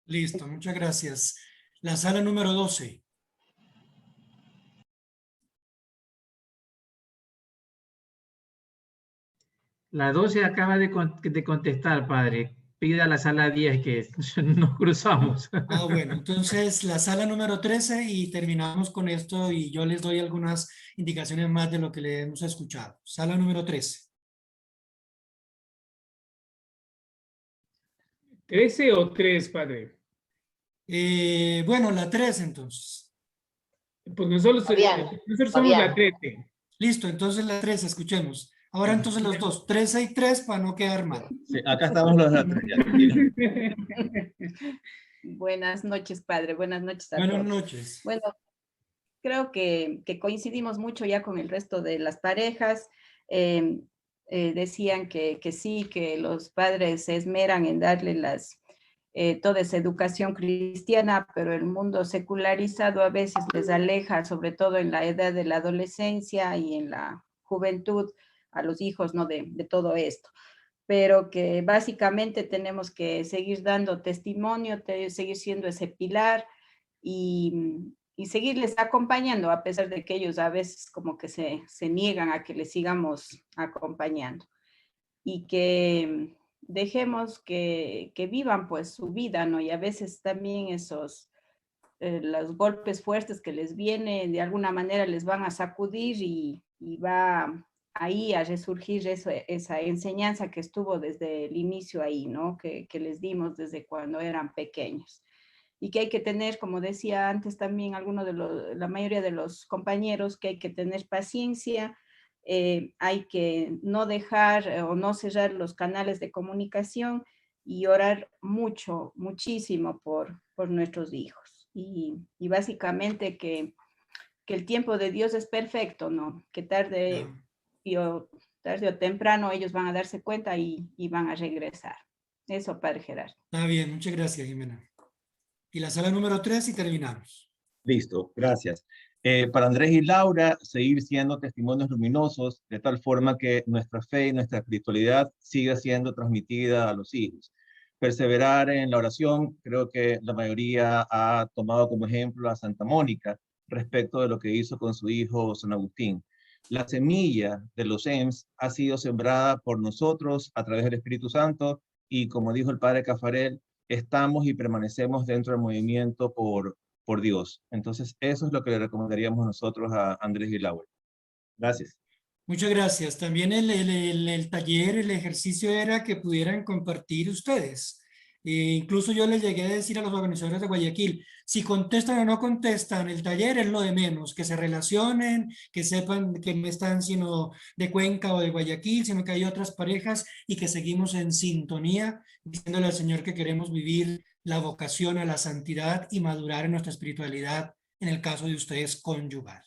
Listo, muchas gracias. La sala número 12. La 12 acaba de contestar, padre. Pida la sala 10, que nos cruzamos. Ah, bueno, entonces la sala número 13 y terminamos con esto, y yo les doy algunas indicaciones más de lo que le hemos escuchado. Sala número 13. ¿13 o 3, padre? Bueno, la 13 entonces. Pues nosotros somos la 13. Listo, entonces la 13, escuchemos. Ahora entonces los dos, 13 y 3 para no quedar mal. Sí, acá estamos los datos. Buenas noches, padre. Buenas noches a todos. Buenas noches. Bueno, creo que coincidimos mucho ya con el resto de las parejas. Decían que sí, que los padres se esmeran en darle toda esa educación cristiana, pero el mundo secularizado a veces les aleja, sobre todo en la edad de la adolescencia y en la juventud, a los hijos, ¿no? de todo esto. Pero que básicamente tenemos que seguir dando testimonio, seguir siendo ese pilar y seguirles acompañando, a pesar de que ellos a veces como que se niegan a que les sigamos acompañando. Y que dejemos que vivan pues su vida, ¿no? Y a veces también esos, los golpes fuertes que les vienen, de alguna manera les van a sacudir y va ahí a resurgir esa enseñanza que estuvo desde el inicio ahí, ¿no? Que les dimos desde cuando eran pequeños. Y que hay que tener, como decía antes también la mayoría de los compañeros, que hay que tener paciencia, hay que no dejar o no cerrar los canales de comunicación y orar muchísimo por nuestros hijos. Y básicamente que el tiempo de Dios es perfecto, ¿no? Que tarde o temprano ellos van a darse cuenta y van a regresar. Eso, Padre Gerardo. Está bien, muchas gracias, Jimena. Y la sala número 3 y terminamos. Listo, gracias. Para Andrés y Laura, seguir siendo testimonios luminosos, de tal forma que nuestra fe y nuestra espiritualidad siga siendo transmitida a los hijos. Perseverar en la oración, creo que la mayoría ha tomado como ejemplo a Santa Mónica respecto de lo que hizo con su hijo San Agustín. La semilla de los EMS ha sido sembrada por nosotros a través del Espíritu Santo y, como dijo el Padre Cafarel, estamos y permanecemos dentro del movimiento por Dios. Entonces, eso es lo que le recomendaríamos nosotros a Andrés y Laura. Gracias. Muchas gracias. También el taller, el ejercicio era que pudieran compartir ustedes. Incluso yo les llegué a decir a los organizadores de Guayaquil, si contestan o no contestan, el taller es lo de menos, que se relacionen, que sepan que no están sino de Cuenca o de Guayaquil, sino que hay otras parejas y que seguimos en sintonía, diciéndole al Señor que queremos vivir la vocación a la santidad y madurar en nuestra espiritualidad, en el caso de ustedes conyugal.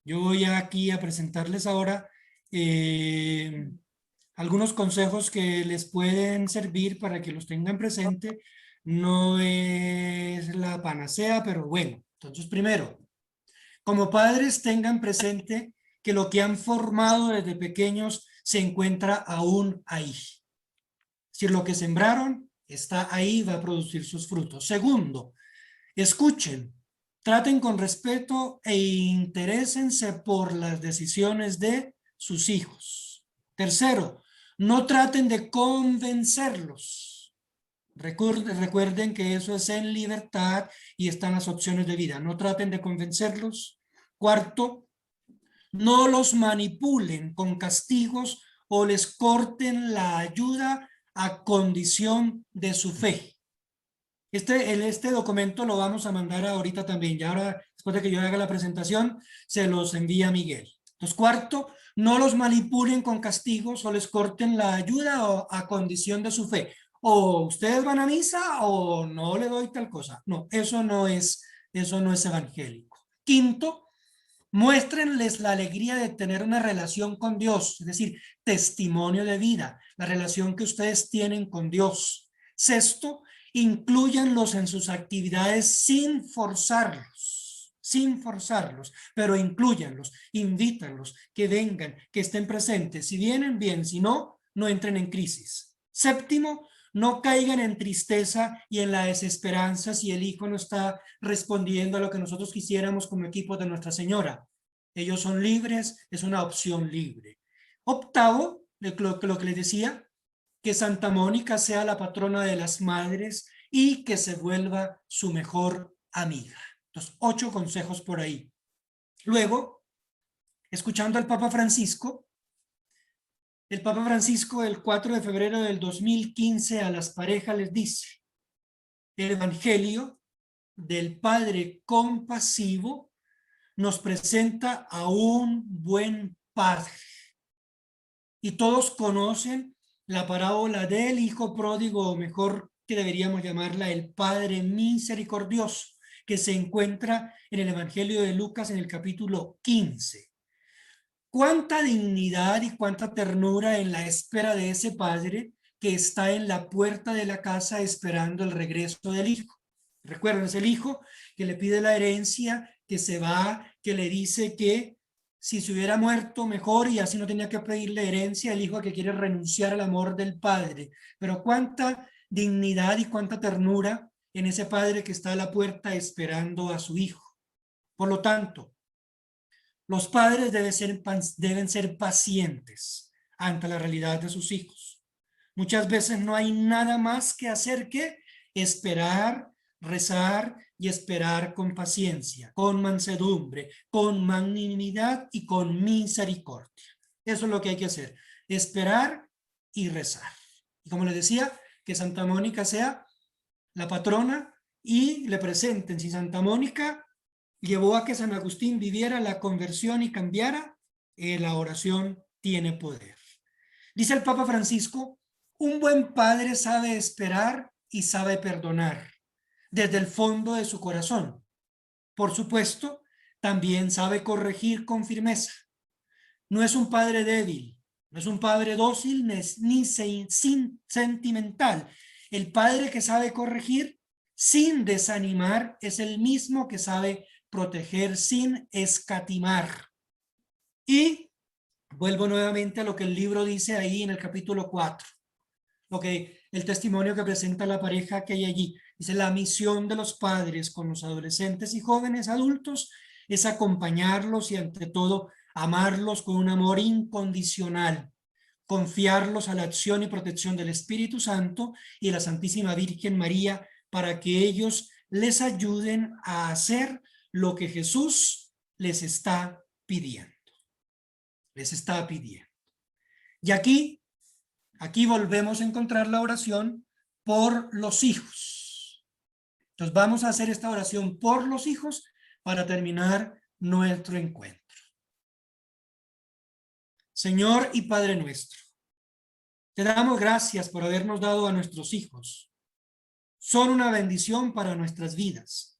Yo voy aquí a presentarles ahora algunos consejos que les pueden servir para que los tengan presente. No es la panacea, pero bueno. Entonces, primero, como padres tengan presente que lo que han formado desde pequeños se encuentra aún ahí. Es decir, lo que sembraron está ahí, va a producir sus frutos. Segundo, escuchen, traten con respeto e interésense por las decisiones de sus hijos. Tercero, no traten de convencerlos. Recuerden que eso es en libertad y están las opciones de vida. No traten de convencerlos. Cuarto, no los manipulen con castigos o les corten la ayuda a condición de su fe. Este documento lo vamos a mandar ahorita también. Ya ahora, después de que yo haga la presentación, se los envía Miguel. Entonces, cuarto, no los manipulen con castigos o les corten la ayuda a condición de su fe. O ustedes van a misa o no le doy tal cosa. No, eso no es evangélico. Quinto, muéstrenles la alegría de tener una relación con Dios, es decir, testimonio de vida, la relación que ustedes tienen con Dios. Sexto, inclúyanlos en sus actividades sin forzarlos, pero inclúyanlos, invítanlos, que vengan, que estén presentes. Si vienen, bien, si no, no entren en crisis. Séptimo, no caigan en tristeza y en la desesperanza si el hijo no está respondiendo a lo que nosotros quisiéramos como equipo de Nuestra Señora. Ellos son libres, es una opción libre. Octavo, lo que les decía, que Santa Mónica sea la patrona de las madres y que se vuelva su mejor amiga. Entonces, 8 consejos por ahí. Luego, escuchando al Papa Francisco, el Papa Francisco el 4 de febrero del 2015 a las parejas les dice: el Evangelio del Padre compasivo nos presenta a un buen padre. Y todos conocen la parábola del hijo pródigo, o mejor que deberíamos llamarla el Padre misericordioso, que se encuentra en el Evangelio de Lucas en el capítulo 15. Cuánta dignidad y cuánta ternura en la espera de ese padre que está en la puerta de la casa esperando el regreso del hijo. Recuerden, es el hijo que le pide la herencia, que se va, que le dice que si se hubiera muerto mejor y así no tenía que pedirle herencia, el hijo que quiere renunciar al amor del padre. Pero cuánta dignidad y cuánta ternura en ese padre que está a la puerta esperando a su hijo. Por lo tanto, los padres deben ser pacientes ante la realidad de sus hijos. Muchas veces no hay nada más que hacer que esperar, rezar y esperar con paciencia, con mansedumbre, con magnanimidad y con misericordia. Eso es lo que hay que hacer, esperar y rezar. Y como les decía, que Santa Mónica sea la patrona y le presenten. Si Santa Mónica llevó a que San Agustín viviera la conversión y cambiara, la oración tiene poder. Dice el Papa Francisco, un buen padre sabe esperar y sabe perdonar desde el fondo de su corazón. Por supuesto, también sabe corregir con firmeza. No es un padre débil, no es un padre dócil ni sentimental. El padre que sabe corregir sin desanimar es el mismo que sabe proteger sin escatimar. Y vuelvo nuevamente a lo que el libro dice ahí en el capítulo 4. El testimonio que presenta la pareja que hay allí. Dice, la misión de los padres con los adolescentes y jóvenes adultos es acompañarlos y ante todo amarlos con un amor incondicional, confiarlos a la acción y protección del Espíritu Santo y la Santísima Virgen María para que ellos les ayuden a hacer lo que Jesús les está pidiendo. Les está pidiendo. Y aquí volvemos a encontrar la oración por los hijos. Entonces vamos a hacer esta oración por los hijos para terminar nuestro encuentro. Señor y Padre nuestro, te damos gracias por habernos dado a nuestros hijos. Son una bendición para nuestras vidas.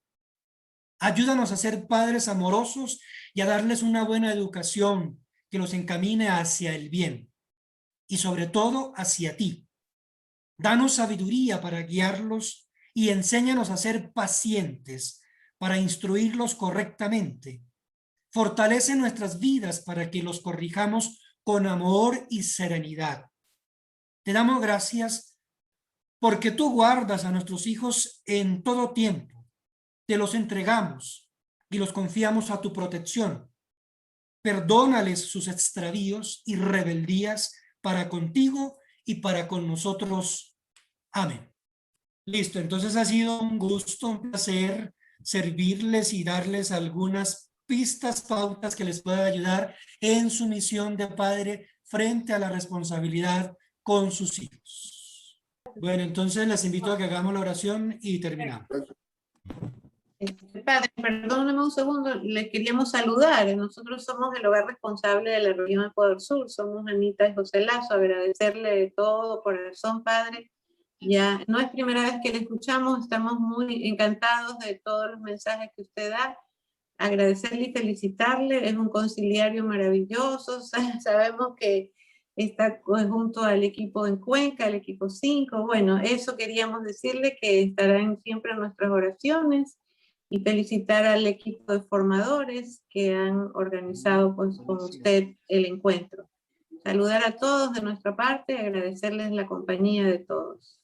Ayúdanos a ser padres amorosos y a darles una buena educación que los encamine hacia el bien y sobre todo hacia ti. Danos sabiduría para guiarlos y enséñanos a ser pacientes para instruirlos correctamente. Fortalece nuestras vidas para que los corrijamos con amor y serenidad. Te damos gracias porque tú guardas a nuestros hijos en todo tiempo. Te los entregamos y los confiamos a tu protección. Perdónales sus extravíos y rebeldías para contigo y para con nosotros. Amén. Listo, entonces ha sido un gusto, un placer servirles y darles algunas pistas, pautas que les pueda ayudar en su misión de padre frente a la responsabilidad con sus hijos. Bueno, entonces les invito a que hagamos la oración y terminamos. Padre, perdóneme un segundo, le queríamos saludar. Nosotros somos el hogar responsable de la región Ecuador Sur, somos Anita y José Lazo, agradecerle de todo corazón, Padre. Ya no es primera vez que le escuchamos, estamos muy encantados de todos los mensajes que usted da. Agradecerle y felicitarle, es un conciliario maravilloso, sabemos que está junto al equipo en Cuenca, el equipo 5, bueno, eso queríamos decirle, que estarán siempre en nuestras oraciones, y felicitar al equipo de formadores que han organizado pues, con usted el encuentro. Saludar a todos de nuestra parte, agradecerles la compañía de todos.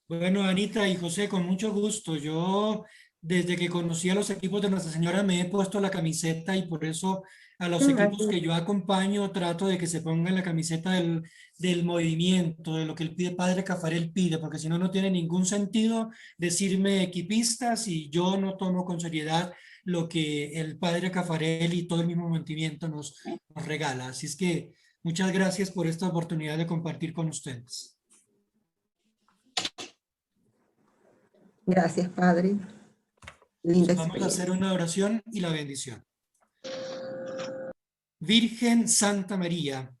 Bueno, Anita y José, con mucho gusto. Yo, desde que conocí a los equipos de Nuestra Señora, me he puesto la camiseta y por eso a los equipos que yo acompaño trato de que se pongan la camiseta del movimiento, de lo que el Padre Cafarel pide, porque si no, no tiene ningún sentido decirme equipistas y yo no tomo con seriedad lo que el Padre Cafarel y todo el mismo movimiento nos regala. Así es que muchas gracias por esta oportunidad de compartir con ustedes. Gracias, Padre. Linda Vamos a hacer una oración y la bendición. Virgen Santa María,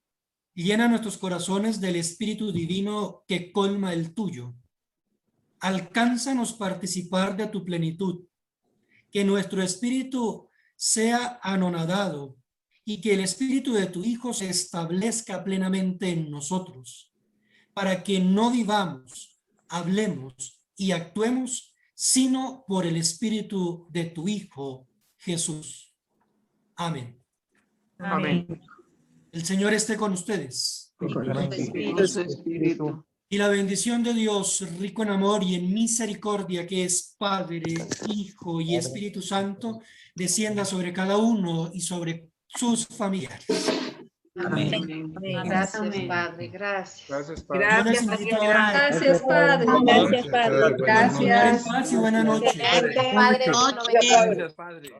llena nuestros corazones del Espíritu Divino que colma el tuyo. Alcánzanos participar de tu plenitud, que nuestro espíritu sea anonadado y que el espíritu de tu Hijo se establezca plenamente en nosotros, para que no vivamos, hablemos y actuemos, sino por el espíritu de tu Hijo, Jesús. Amén. Amén. El Señor esté con ustedes. Espíritu. Y la bendición de Dios, rico en amor y en misericordia, que es Padre, Hijo y Espíritu Santo, descienda sobre cada uno y sobre sus familiares. Amén. Gracias, Padre. Gracias. Gracias, Padre. Gracias, Gracias, Padre. Gracias, Padre. En paz y buena noche. Padre. Gracias, Padre.